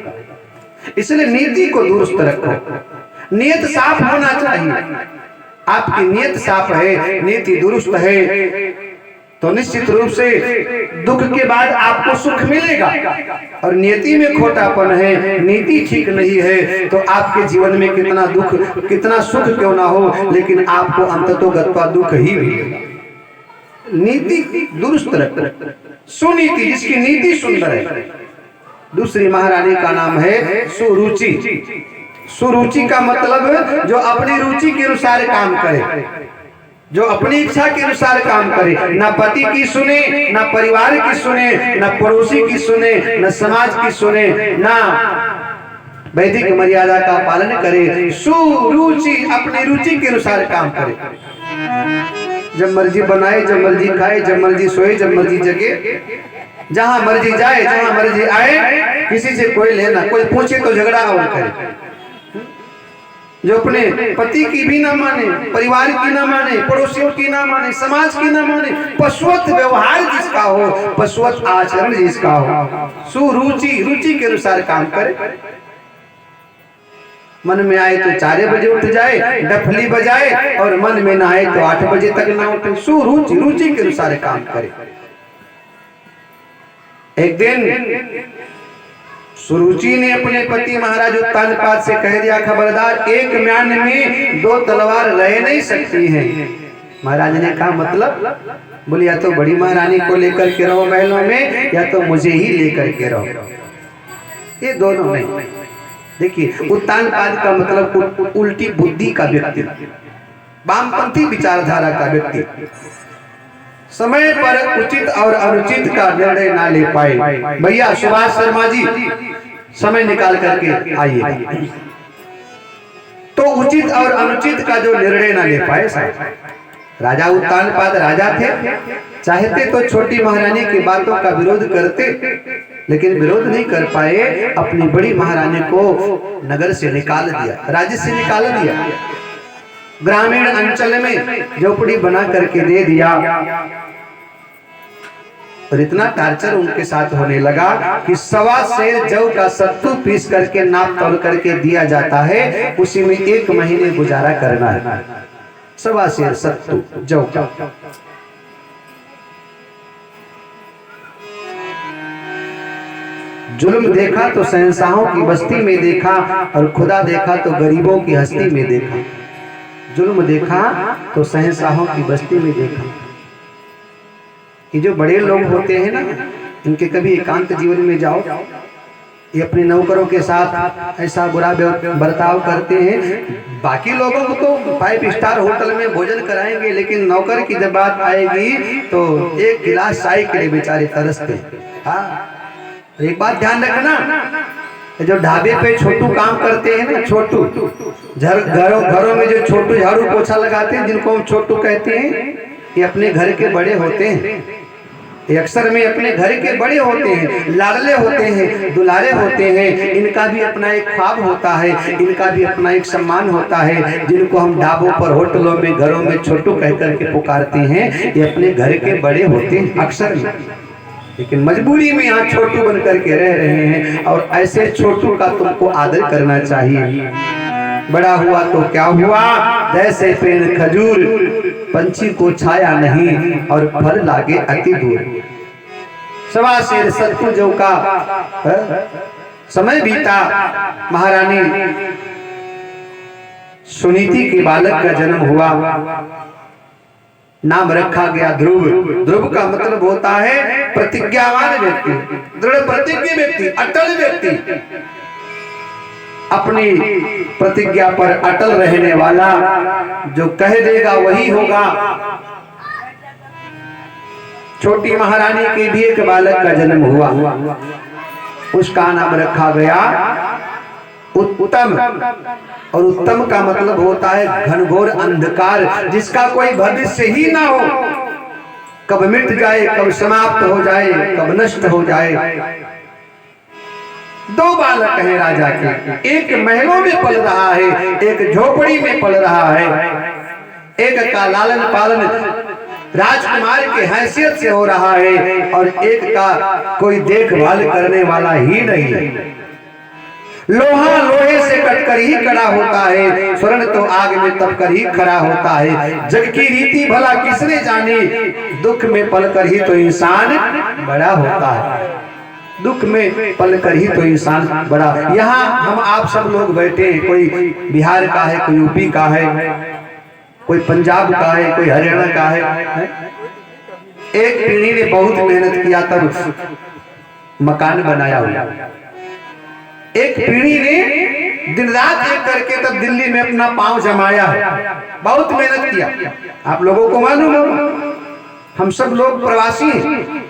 A: इसलिए नीति को दुरुस्त रखो। नियत साफ होना चाहिए। आपकी नियत साफ है, नीति दुरुस्त है, तो निश्चित रूप से दुख के बाद आपको सुख मिलेगा। और नियति में खोटापन है, नीति ठीक नहीं है, तो आपके जीवन में कितना दुख, कितना सुख क्यों ना हो, लेकिन आपको अंततोगत्वा दुख ही मिलेगा। नीति दुरुस्त रख। सुनीति जिसकी नीति सुंदर है। दूसरी महारानी का नाम है सुरुचि। सुरुचि का मतलब जो अपनी रुचि के अनुसार काम करे, जो अपनी इच्छा के अनुसार काम करे, ना पति की सुने, ना परिवार की सुने, ना पड़ोसी की सुने, ना समाज की सुने, ना वैदिक मर्यादा का पालन करे। सुरुचि अपनी रुचि के अनुसार काम करे। जब मर्जी बनाए, जब मर्जी खाए, जब मर्जी सोए, जब मर्जी जगे, जहां मर्जी जाए, जहां मर्जी आए, किसी से कोई लेना, कोई पूछे तो झगड़ा और करे। जो अपने पति की भी ना माने, परिवार की ना माने, पड़ोसियों की ना माने, समाज की ना माने, पशुवत व्यवहार जिसका हो, पशुवत आचरण जिसका हो, सुरुचि रुचि के अनुसार काम करे। मन में आए तो 4 बजे उठ जाए, डफली बजाए, और मन में ना आए तो 8 बजे तक ना उठे। सुरुचि रुचि के अनुसार काम करे। एक दिन सुरुचि ने अपने पति महाराज उत्तानपाद से कह दिया, खबरदार, एक म्यान में 2 तलवार रह नहीं सकती हैं। महाराज ने कहा मतलब? बोले या तो बड़ी महारानी को लेकर के रहो महलों में, या तो मुझे ही लेकर के रहो। ये दोनों नहीं। देखिए, उत्तानपाद का मतलब उल्टी बुद्धि का व्यक्ति, वामपंथी विचारधारा का व्यक्ति, समय पर उचित और अनुचित का निर्णय ना ले पाए। भैया सुभाष शर्मा जी, समय निकाल करके आइए। तो उचित और अनुचित का जो निर्णय ना ले पाए साहब। राजा उत्तानपाद राजा थे, चाहते तो छोटी महारानी की बातों का विरोध करते, लेकिन विरोध नहीं कर पाए, अपनी बड़ी महारानी को नगर से निकाल दिया, राज्य से निकाल दिया, ग्रामीण अंचल में झोपड़ी बना करके दे दिया। और इतना टार्चर उनके साथ होने लगा कि 1.25 सेर जौ का सत्तू पीस करके नाप तोल करके दिया जाता है, उसी में 1 महीने गुजारा करना है। 1.25 सेर सत्तू जौ का। जुल्म देखा तो शहंशाहों की बस्ती में देखा, और खुदा देखा तो गरीबों की हस्ती में देखा। जुल्म देखा तो शहंशाहों की बस्ती में देखा। ये जो बड़े लोग होते हैं ना, इनके कभी एकांत जीवन में जाओ, ये अपने नौकरों के साथ ऐसा बुरा बर्ताव करते हैं। बाकी लोगों को तो 5 स्टार होटल में भोजन कराएंगे, लेकिन नौकर की जब बात आएगी तो 1 गिलास चाय के लिए बेचारे तरसते हैं। हाँ, एक बात ध्यान रखना, जो ढाबे पे छोटू काम करते हैं ना, छोटू घरों में जो छोटू झाड़ू पोछा लगाते हैं, जिनको हम छोटू कहते हैं, ये अपने घर के बड़े होते हैं। ये अक्सर में अपने घर के बड़े होते हैं, लाडले होते हैं, दुलारे होते हैं। इनका भी अपना एक ख्वाब होता है, इनका भी अपना एक सम्मान होता है, जिनको हम ढाबों पर, होटलों में, घरों में छोटू कह करके पुकारते हैं। ये अपने घर के बड़े होते हैं अक्सर में, लेकिन मजबूरी में यहाँ छोटू बन करके रह रहे हैं। और ऐसे छोटू का तुमको आदर करना चाहिए। बड़ा हुआ तो क्या हुआ, जैसे पेड़ खजूर, पंछी को छाया नहीं और फल लागे अति दूर। 1.25 सेर सत्तू जौ का समय बीता। महारानी सुनीति के बालक का जन्म हुआ, नाम रखा गया ध्रुव। ध्रुव का मतलब होता है प्रतिज्ञावान व्यक्ति, दृढ़ प्रतिज्ञ व्यक्ति, अटल व्यक्ति, अपनी प्रतिज्ञा पर अटल रहने वाला, जो कह देगा वही होगा। छोटी महारानी के भी एक बालक का जन्म हुआ, उसका नाम रखा गया उत्तम। और उत्तम का मतलब होता है घनघोर अंधकार, जिसका कोई भविष्य ही ना हो, कब मिट जाए, कब समाप्त हो जाए, कब नष्ट हो जाए। 2 बालक हैं राजा के, एक महलों में पल रहा है, एक झोपड़ी में पल रहा है। एक का लालन पालन राजकुमार की हैसियत से हो रहा है, और एक का कोई देखभाल करने वाला ही नहीं है। लोहा लोहे से कटकर ही खड़ा होता है, स्वर्ण तो आग में तपकर ही खड़ा होता है। जग की रीति भला किसने जानी, दुख में पलकर ही तो इंसान बड़ा होता है। दुख में पलकर ही तो इंसान बड़ा। यहाँ हम आप सब लोग बैठे हैं, कोई बिहार का है, कोई यूपी का है, कोई पंजाब का है, कोई हरियाणा का है। एक पीढ़ी ने बहुत मेहनत किया तब मकान बनाया हुआ। एक पीढ़ी ने दिन रात एक करके तब दिल्ली में अपना पांव जमाया है, बहुत मेहनत किया। आप लोगों को मालूम है, हम सब लोग प्रवासी हैं,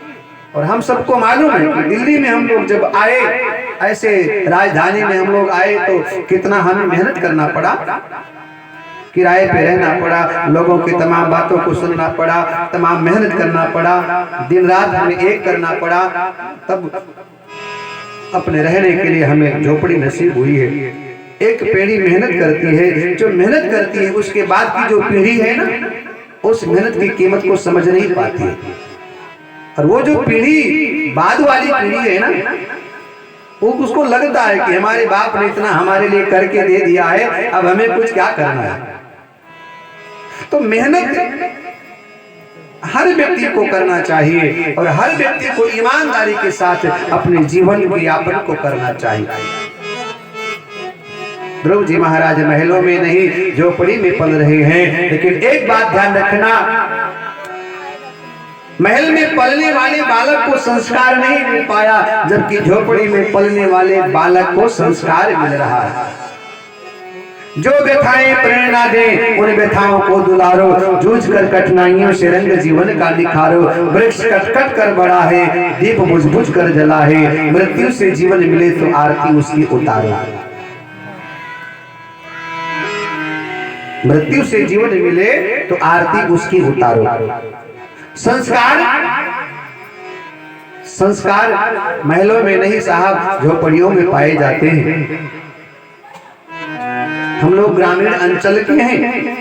A: और हम सबको मालूम है कि दिल्ली में हम लोग जब आए, ऐसे राजधानी में हम लोग आए, तो कितना हमें मेहनत करना पड़ा, किराए पे रहना पड़ा, लोगों की तमाम बातों को सुनना पड़ा, तमाम मेहनत करना पड़ा, दिन रात हमें एक करना पड़ा, तब अपने रहने के लिए हमें झोपड़ी नसीब हुई है। एक पीढ़ी मेहनत करती है, जो मेहनत करती है उसके बाद की जो पीढ़ी है ना, उस मेहनत की कीमत को समझ नहीं पाती है। और वो जो पीढ़ी बाद वाली पीढ़ी है ना, वो उसको लगता है कि हमारे बाप ने इतना हमारे लिए करके दे दिया है, अब हमें कुछ क्या करना है। तो मेहनत हर व्यक्ति को करना चाहिए, और हर व्यक्ति को ईमानदारी के साथ अपने जीवन के यापन को करना चाहिए। ध्रुव जी महाराज महलों में नहीं, झोपड़ी में पल रहे हैं। लेकिन एक बात ध्यान रखना, महल में पलने वाले बालक को संस्कार नहीं मिल पाया, जबकि झोपड़ी में पलने वाले बालक को संस्कार मिल रहा है। जो व्यथाएं प्रेरणा दे, उन व्यथाओं को दुलारो, जूझ कर कठिनाइयों से रंग जीवन का निखारो। वृक्ष कट कट कर बड़ा है, दीप बुझ बुझ कर जला है, मृत्यु से जीवन मिले तो आरती उसकी उतारो। मृत्यु से जीवन मिले तो आरती उसकी उतारो। संस्कार संस्कार महलों में नहीं साहब, झोपड़ियों में पाए जाते हैं। हम लोग ग्रामीण अंचल के हैं,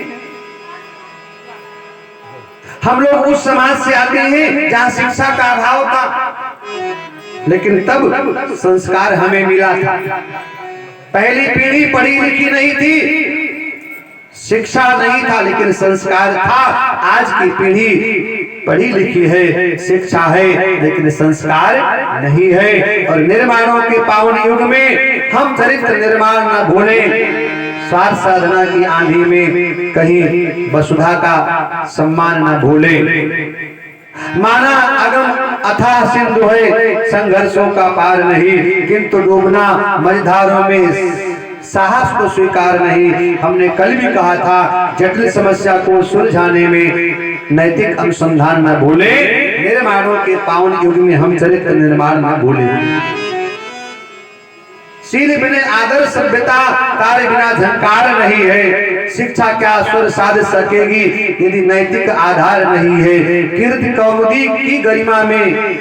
A: हम लोग उस समाज से आते हैं जहां शिक्षा का अभाव था, लेकिन तब संस्कार हमें मिला था। पहली पीढ़ी पढ़ी लिखी नहीं थी, शिक्षा नहीं था, लेकिन संस्कार था। आज की पीढ़ी पढ़ी लिखी है, शिक्षा है, लेकिन संस्कार नहीं है। और निर्माणों के पावन युग में हम चरित्र निर्माण न भूलें। स्वार्थ साधना की आंधी में कहीं वसुधा का सम्मान न भूलें। माना अगम अथाह सिंधु है, संघर्षों का पार नहीं, किंतु डूबना मझधारों में साहस को स्वीकार नहीं। हमने कल भी कहा था, जटिल समस्या को सुलझाने में नैतिक अनुसंधान न भूले। निर्माणों के पावन युग में हम चरित्र निर्माण न भूले। शील बिना आदर सभ्यता, तारे बिना झंकार नहीं है। शिक्षा क्या स्वर साध सकेगी यदि नैतिक आधार नहीं है। कीर्ति कौमुदी की गरिमा में,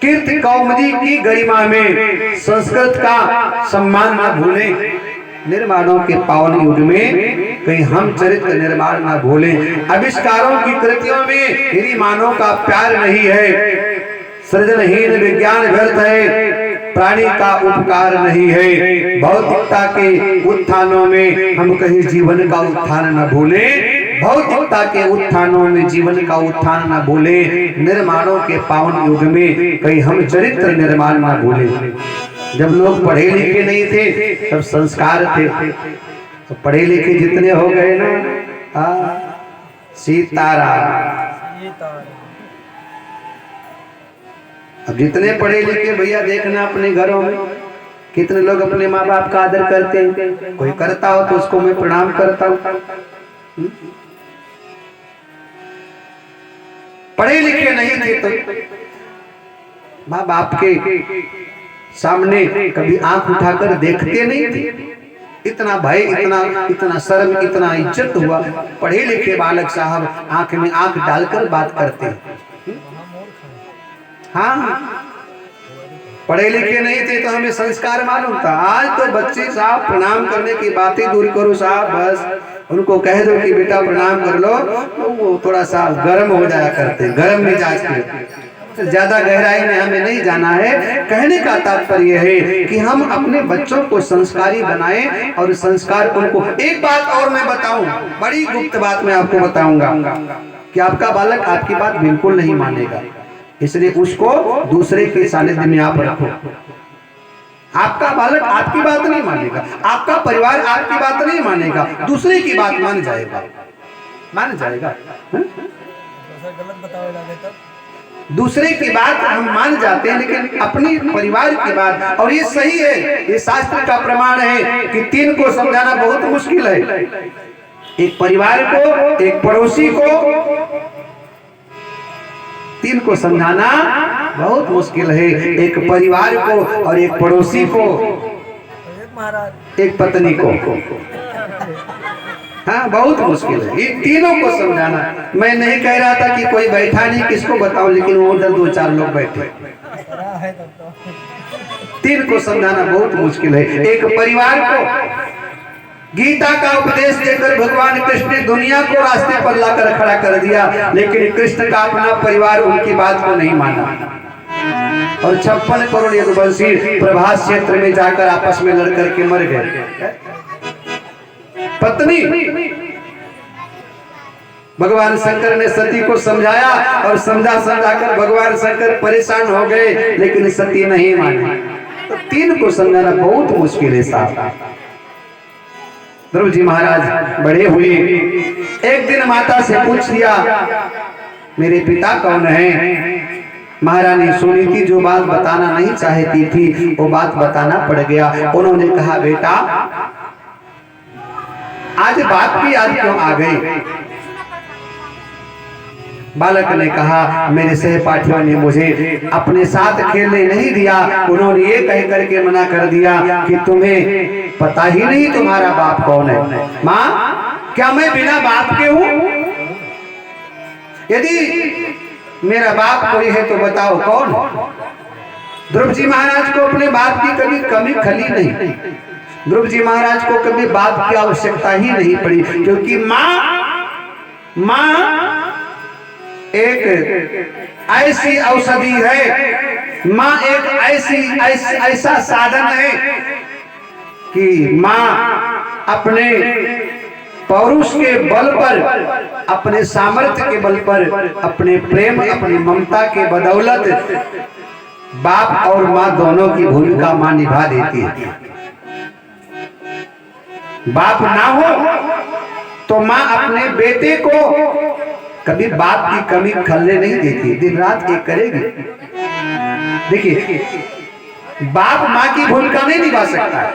A: कीर्ति कौमुदी की गरिमा में संस्कृत का सम्मान न भूलें। निर्माणों के पावन युग में कहीं हम चरित्र निर्माण न भूलें। आविष्कारों की कृतियों में यदि मानव का प्यार नहीं है, सृजनहीन विज्ञान व्यर्थ है, प्राणी का उपकार नहीं है। भौतिकता के उत्थानों में हम कहीं जीवन का उत्थान न भूलें। भौतिकता के उत्थानों में जीवन का उत्थान न भूलें। निर्माणों के पावन युग में कहीं हम चरित्र निर्माण न भूलें। जब लोग पढ़े लिखे नहीं थे तब संस्कार थे, तो पढ़े लिखे जितने हो गए ना, सीताराम। अब जितने पढ़े लिखे भैया देखना अपने घरों में कितने लोग अपने माँ बाप का आदर करते हैं। कोई करता हो तो उसको मैं प्रणाम करता हूँ। पढ़े लिखे नहीं थे तो माँ बाप के सामने कभी आंख उठाकर देखते नहीं थे। इतना भय, इतना शर्म, इतना इज्जत हुआ। पढ़े लिखे बालक साहब आंख में आंख डालकर बात करते हैं। हाँ, पढ़े लिखे नहीं थे तो हमें संस्कार मालूम था। आज तो बच्चे साहब प्रणाम करने की बातें दूर करो साहब, बस उनको कह दो कि बेटा प्रणाम कर लो, तो वो थोड़ा सा गर्म हो जाया करते, गर्म मिजाज के। ज्यादा गहराई में हमें नहीं जाना है। कहने का तात्पर्य है कि हम अपने बच्चों को संस्कारी बनाएं और संस्कार उनको। एक बात और मैं बताऊं, बड़ी गुप्त बात मैं आपको बताऊंगा कि आपका बालक आपकी बात बिल्कुल नहीं मानेगा, इसलिए उसको दूसरे के सानिध्य में आप रखो। आपका बालक आपकी बात नहीं मानेगा, आपका परिवार आपकी बात नहीं मानेगा, दूसरे की बात मान जाएगा, मान जाएगा।
C: गलत बताओगे तब
A: दूसरे की बात हम मान जाते हैं, लेकिन अपने परिवार की बात। और ये सही है, ये शास्त्र का प्रमाण है कि तीन को समझाना बहुत मुश्किल है। एक परिवार को, एक पड़ोसी को, तीन को समझाना बहुत मुश्किल है। एक परिवार को और एक पड़ोसी को, एक पत्नी को। हाँ, बहुत मुश्किल है ये तीनों को समझाना। मैं नहीं कह रहा था कि कोई बैठा नहीं, किसको बताऊं, लेकिन वो उधर 2-4 लोग बैठे। तीन को समझाना बहुत मुश्किल है। एक परिवार को गीता का उपदेश देकर भगवान कृष्ण ने दुनिया को रास्ते पर लाकर खड़ा कर दिया, लेकिन कृष्ण का अपना परिवार उनकी बात को नहीं माना। और 56 करोड़ यदुवंशी प्रभास क्षेत्र में जाकर आपस में लड़ करके मर गए। पत्नी, भगवान शंकर ने सती को समझाया और समझाकर भगवान शंकर परेशान हो गए, लेकिन सती नहीं मानी। तो तीन को समझाना बहुत मुश्किल है साहब। ध्रुव जी महाराज बड़े हुए, एक दिन माता से पूछ लिया मेरे पिता कौन है। महारानी सुनी थी, जो बात बताना नहीं चाहती थी वो बात बताना पड़ गया। उन्होंने कहा बेटा आज बाप की याद क्यों आ गई। बालक ने कहा मेरे सहपाठियों ने मुझे अपने साथ खेलने नहीं दिया, उन्होंने ये कह करके मना कर दिया कि तुम्हें पता ही नहीं तुम्हारा बाप कौन है। माँ, क्या मैं बिना बाप के हूं? यदि मेरा बाप कोई है तो बताओ कौन। ध्रुव जी महाराज को अपने बाप की कभी कमी खली नहीं। ध्रुव जी महाराज को कभी बाप की आवश्यकता ही नहीं पड़ी, क्योंकि माँ एक ऐसी औषधि है, माँ एक ऐसा साधन है कि माँ अपने पौरुष के बल पर, अपने सामर्थ्य के बल पर, अपने प्रेम, अपनी ममता के बदौलत बाप और माँ दोनों की भूमिका माँ निभा देती है। बाप ना हो तो माँ अपने बेटे को कभी बाप की कमी खलने नहीं देती, दिन रात एक करेगी। देखिए, बाप माँ की भूमिका नहीं निभा सकता।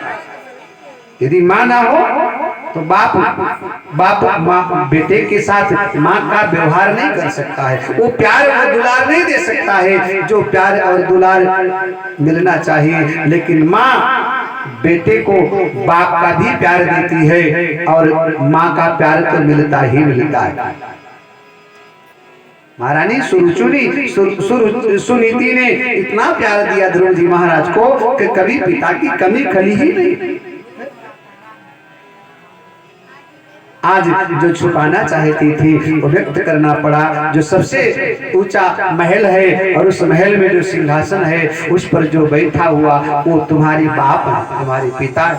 A: यदि माँ ना हो तो बाप माँ बेटे के साथ माँ का व्यवहार नहीं कर सकता है, वो प्यार और दुलार नहीं दे सकता है जो प्यार और दुलार मिलना चाहिए। लेकिन माँ बेटे को बाप का भी प्यार देती है और माँ का प्यार तो मिलता ही मिलता है। महारानी सुनीति ने इतना प्यार दिया ध्रुव जी महाराज को कि कभी पिता की कमी खली ही नहीं। आज जो छुपाना चाहती थी वो व्यक्त करना पड़ा। जो सबसे ऊंचा महल है और उस महल में जो सिंहासन है उस पर जो बैठा हुआ वो तुम्हारी बाप है, तुम्हारे पिता है।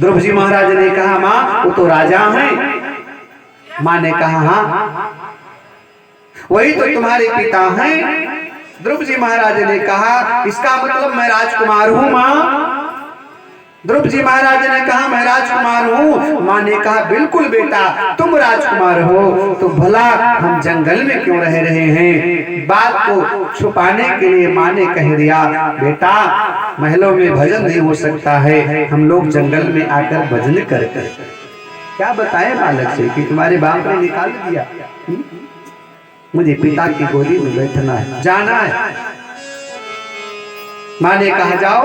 A: ध्रुव जी महाराज ने कहा माँ वो तो राजा है। माँ ने कहा हाँ वही तो तुम्हारे पिता हैं। ध्रुव जी महाराज ने कहा इसका मतलब मैं राजकुमार हूँ माँ। ध्रुव जी महाराज ने कहा मैं राजकुमार हूँ। माँ ने कहा बिल्कुल बेटा तुम राजकुमार हो तो भला हम जंगल में क्यों रह रहे हैं। बात को छुपाने के लिए माँ ने कह दिया बेटा महलों में भजन नहीं हो सकता है, हम लोग जंगल में आकर भजन करते। क्या बताएं बालक से कि तुम्हारे बाप ने निकाल दिया, मुझे पिता की गोदी में बैठना है, जाना है। माँ ने कहा जाओ।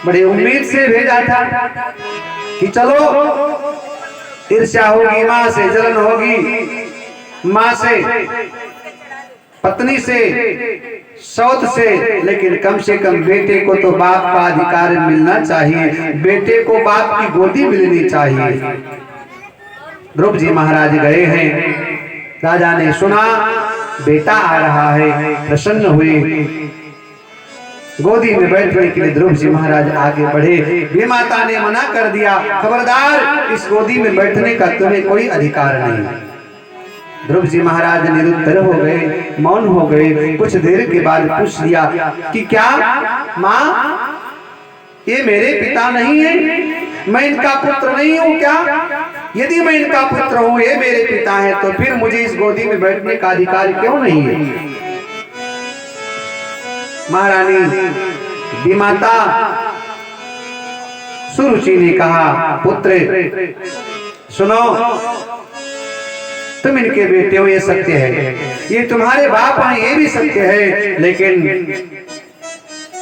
A: बड़े उम्मीद से भेजा था कि चलो ईर्ष्या होगी, माँ से जलन होगी, माँ से, पत्नी से, सौत से, लेकिन कम से कम बेटे को तो बाप का अधिकार मिलना चाहिए, बेटे को बाप की गोदी मिलनी चाहिए। ध्रुव जी महाराज गए हैं, राजा ने सुना बेटा आ रहा है, प्रसन्न हुए। गोदी में बैठने के लिए ध्रुव जी महाराज आगे बढ़े। भी माता ने मना कर दिया खबरदार इस गोदी में बैठने का तुम्हें कोई अधिकार नहीं। ध्रुव जी महाराज निरुत्तर हो गए, मौन हो गए। कुछ देर के बाद पूछ लिया कि क्या माँ ये मेरे पिता नहीं है, मैं इनका पुत्र नहीं हूँ क्या? यदि मैं इनका पुत्र हूँ, ये मेरे पिता है, तो फिर मुझे इस गोदी में बैठने का अधिकार क्यों नहीं है? महारानी विमाता सुरुचि ने कहा पुत्र सुनो, तुम इनके बेटे हो ये सत्य है, ये तुम्हारे बाप हैं ये भी सत्य है, लेकिन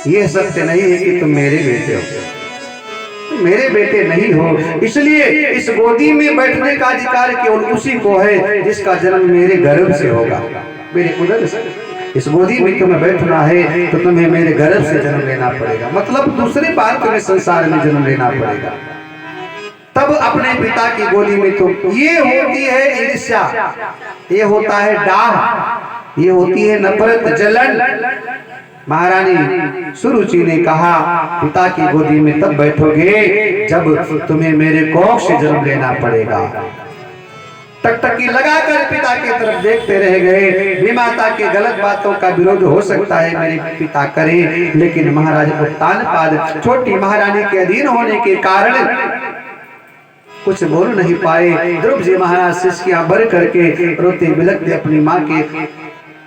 A: ये सत्य नहीं है कि तुम मेरे बेटे हो। मेरे बेटे नहीं हो, इसलिए इस गोदी में बैठने का अधिकार केवल उसी को है जिसका जन्म मेरे गर्भ से होगा, मेरे उदर से। इस गोदी में तुम्हें बैठना है तो तुम्हें मेरे गर्भ से जन्म लेना पड़ेगा, मतलब दूसरी बार तुम्हें संसार में जन्म लेना पड़ेगा, तब अपने पिता की गोदी में तुम। ये होती है ईर्ष्या, ये होता है डाह, ये होती है नफरत, जलन। महारानी सुरुचि ने कहा पिता की गोदी में तब बैठोगे जब तुम्हें मेरे कोख से जन्म लेना पड़ेगा। टकटकी लगाकर पिता की तरफ देखते रह गए। विमाता के गलत बातों का विरोध हो सकता है मेरे पिता करें, लेकिन महाराज उत्तानपाद छोटी महारानी के अधीन होने के कारण कुछ बोल नहीं पाए। ध्रुव जी महाराज सिसकियां भर करके रोते बिलखते अपनी माँ के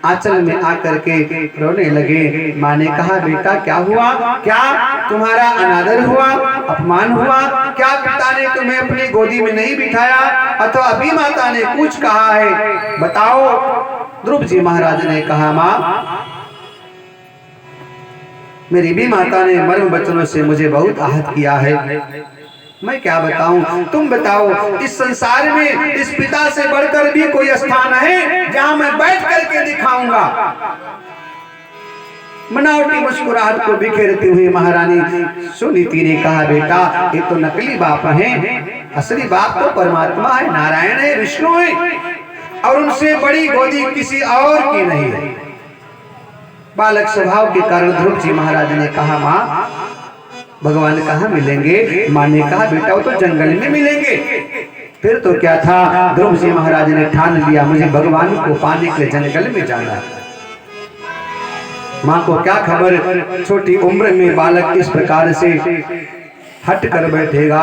A: आंचल में आकर के रोने लगे। माँ ने कहा बेटा क्या हुआ, क्या तुम्हारा अनादर हुआ, अपमान हुआ, क्या पिता ने तुम्हें अपनी गोदी में नहीं बिठाया अथवा अभी माता ने कुछ कहा है, बताओ। ध्रुव जी महाराज ने कहा माँ मेरी भी माता ने मर्म वचनों से मुझे बहुत आहत किया है, मैं क्या बताऊं, तुम बताओ। इस संसार में इस पिता से बढ़कर भी कोई स्थान है जहां मैं बैठ करके दिखाऊंगा। बनावटी मुस्कुराहट को बिखेरती हुई महारानी सुनीति ने कहा, बेटा ये तो नकली बाप हैं, असली बाप तो परमात्मा है, नारायण है, विष्णु है, और उनसे बड़ी गोदी किसी और की नहीं है। बालक स्वभाव के कारण ध्रुव जी महाराज ने कहा, माँ भगवान कहाँ मिलेंगे? माँ ने कहा, बेटा वो तो जंगल में मिलेंगे। फिर तो क्या था, ध्रुव जी महाराज ने ठान लिया मुझे भगवान को पाने के लिए जंगल में जाना है। माँ को क्या खबर, छोटी उम्र में बालक इस प्रकार से हट कर बैठेगा,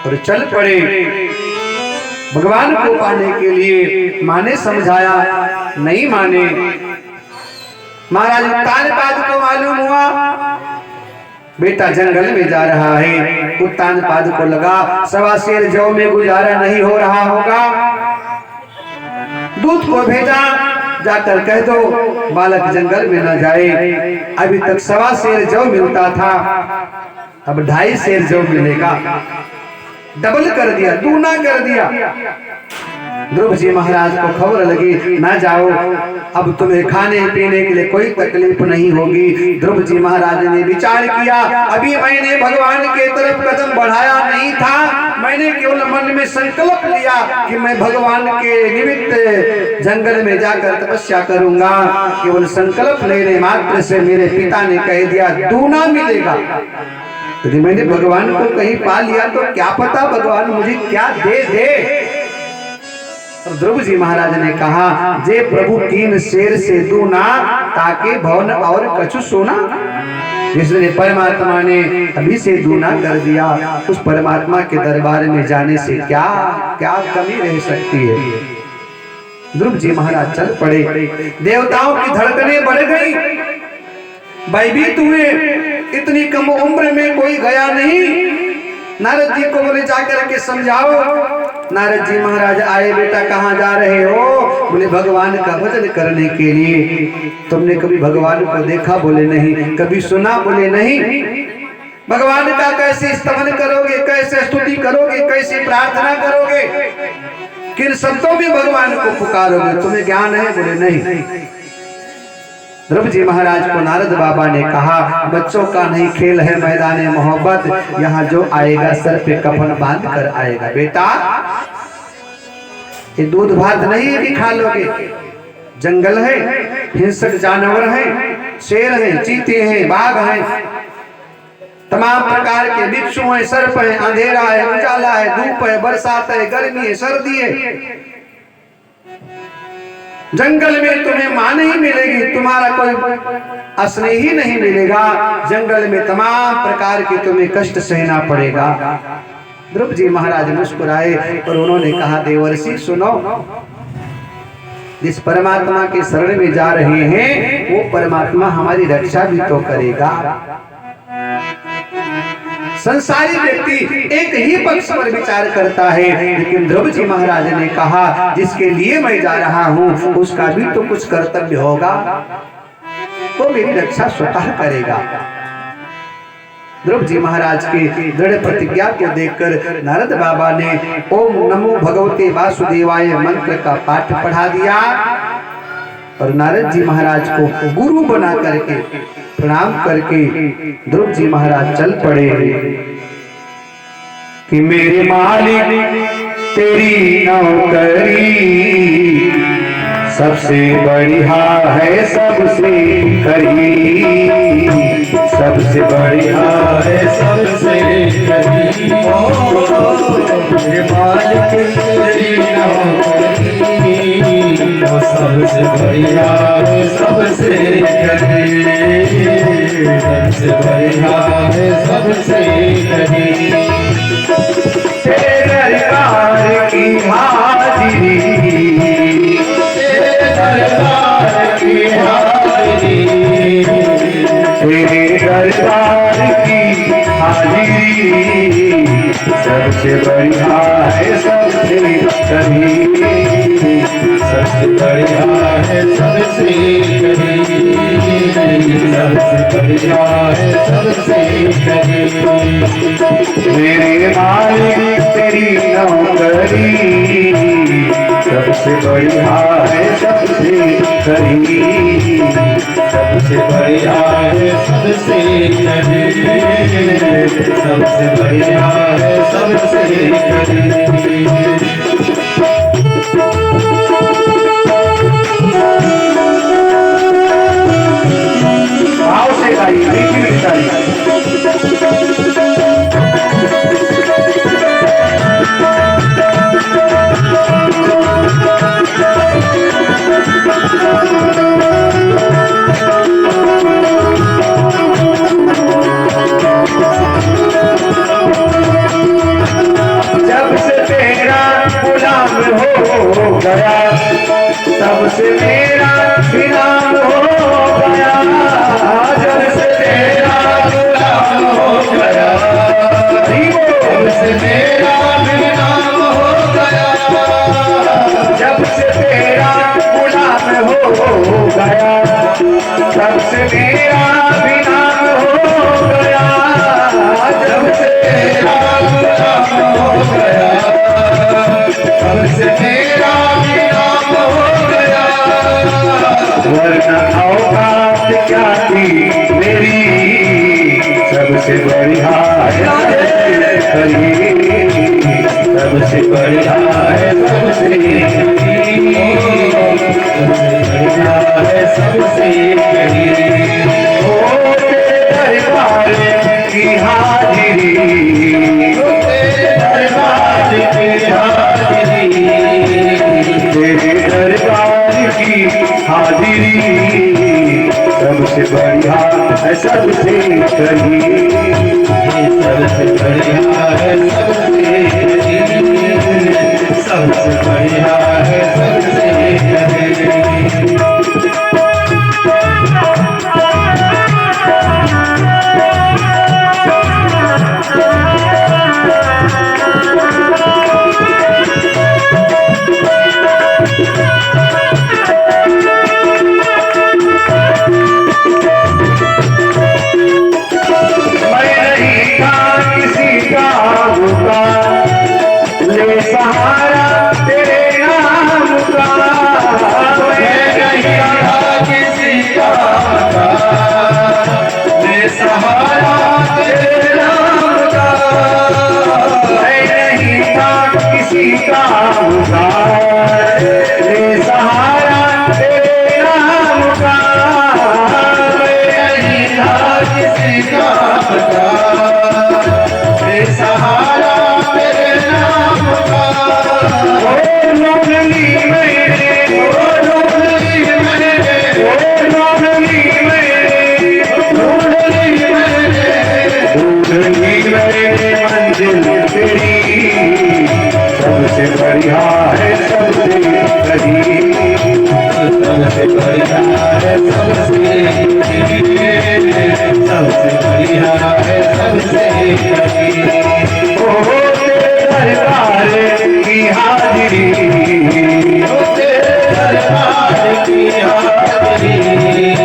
A: और चल पड़े भगवान को पाने के लिए। माँ ने समझाया, नहीं माने। महाराज उत्तानपाद को मालूम हुआ बेटा जंगल में जा रहा है। उत्तानपाद को लगा सवा शेर जौ में गुजारा नहीं हो रहा होगा। दूत को भेजा, जाकर कह दो बालक जंगल में न जाए। अभी तक सवा शेर जौ मिलता था, अब 2.5 शेर जौ मिलेगा। डबल कर दिया, दूना कर दिया। ध्रुव जी महाराज को खबर लगी, ना जाओ, अब तुम्हें खाने पीने के लिए कोई तकलीफ नहीं होगी। ध्रुव जी महाराज ने विचार किया, अभी मैंने भगवान के तरफ कदम बढ़ाया नहीं था, मैंने केवल मन में संकल्प लिया कि मैं भगवान के निमित्त जंगल में जाकर तपस्या करूंगा। केवल संकल्प लेने मात्र से मेरे पिता ने कह दिया दूना मिलेगा। यदि मैंने भगवान को कहीं पा लिया तो क्या पता भगवान मुझे क्या दे दे। ध्रुव जी महाराज ने कहा, जे प्रभु 3 शेर से दूना ताके भवन और कछु सोना। इसलिए परमात्मा ने अभी से दूना कर दिया। उस परमात्मा के दरबार में जाने से क्या क्या कमी रह सकती है। ध्रुव जी महाराज चल पड़े। देवताओं की धड़कनें बढ़ गई, भयभीत हुए। इतनी कम उम्र में कोई गया नहीं। नारद जी को बोले जाकर के समझाओ। नारद जी महाराज आए, बेटा कहाँ जा रहे हो? बोले भगवान का भजन करने के लिए। तुमने कभी भगवान को देखा? बोले नहीं। कभी सुना? बोले नहीं। भगवान का कैसे स्तवन करोगे, कैसे स्तुति करोगे, कैसे प्रार्थना करोगे, किन शब्दों में भगवान को पुकारोगे? तुम्हें ज्ञान है? बोले नहीं। ध्रुव जी महाराज को नारद बाबा ने कहा, बच्चों का नहीं खेल है मैदान मोहब्बत, यहाँ जो आएगा सर पे कफन बांध कर आएगा। बेटा ये दूध भात नहीं भी खा लोगे। जंगल है, हिंसक जानवर है, शेर है, चीते हैं, बाघ है, तमाम प्रकार के बिच्छू हैं, सर्प है, अंधेरा है, उजाला है, धूप है, बरसात है, गर्मी है, सर्दी है। जंगल में तुम्हें मां नहीं मिलेगी, तुम्हारा कोई स्नेह ही नहीं मिलेगा। जंगल में तमाम प्रकार की तुम्हें कष्ट सहना पड़ेगा। ध्रुव जी महाराज मुस्कुराए और उन्होंने कहा, देवर्षि सुनो, जिस परमात्मा के शरण में जा रहे हैं वो परमात्मा हमारी रक्षा भी तो करेगा। संसारी व्यक्ति एक ही पक्ष पर विचार करता है, लेकिन ध्रुव जी महाराज ने कहा, जिसके लिए मैं जा रहा हूं उसका भी तो कुछ कर्तव्य होगा, तो मेरी रक्षा स्वतः करेगा। ध्रुव जी महाराज की दृढ़ प्रतिज्ञा को देखकर नारद बाबा ने ओम नमो भगवते वासुदेवाय मंत्र का पाठ पढ़ा दिया और नारद जी महाराज को गुरु बना करके प्रणाम करके ध्रुव जी महाराज चल पड़े कि मेरे मालिक तेरी नौकरी सबसे बढ़िया है, सबसे करीब, सबसे बढ़िया है, सबसे करीब। मेरे मालिक तेरी नौकरी वो सबसे बढ़िया है, सबसे करीब, सबसे बढ़िया है, सबसे करीब। तेरे दरबार की हाजिरी, तेरे दरबार की हाजिरी, तेरे दरबार की हाजिरी सबसे बढ़िया है, सबसे करीब, सबसे बढ़िया है, सबसे करीब, सबसे
B: बढ़िया है सबसे करीब।
A: मेरे मालिक तेरी नौकरी सबसे बढ़िया है सबसे करीब।
B: सबसे बढ़िया है सबसे करीब, सबसे बढ़िया है सबसे करीब।
A: भाव से गाइए, मीठी गाइए। जब से तेरा गुलाम हो गया तब से मेरा गुलाम हो गया। जब से तेरा गुलाम हो गया तब से मेरा गुलाम हो गया। जब से तेरा गुलाम हो गया तब से मेरा गुलाम हो गया। जब से तेरा गुलाम हो गया तब से मेरा गुलाम हो गया। वरना औकात क्या थी मेरी सबसे बढ़िया है सबसे बढ़िया है सबसे बढ़िया है सबसे ओ तेरे दरबार की हाजिरी, तेरे दरबार की हाजिरी, तेरे दरबार की हाजिरी सबसे बढ़िया है सबसे करीब।
B: सबसे बढ़िया है सबसे करीब, सबसे बढ़िया है सबसे करीब।
A: ले सहारा तेरे नाम का,
B: मैं नहीं था किसी का, ले सहारा तेरे नाम का।
A: मैं नहीं था किसी काम का, ले सहारा तेरे नाम का।
B: मैं नहीं था किसी काम का, ले सहारा तेरे नाम का।
A: ओ नौकरी मैंने, ओ नौकरी मैंने, ओ नौकरी मैंने,
B: ढूंढली मैंने,
A: ढूंढली मैंने मंजिल तेरी सबसे बढ़िया है सबसे करीब।
B: सबसे बढ़िया है सबसे करीब, सबसे बढ़िया है सबसे करीब।
A: ओ तेरे दरबार की हाजिरी,
B: ओ तेरे दरबार की हाजिरी,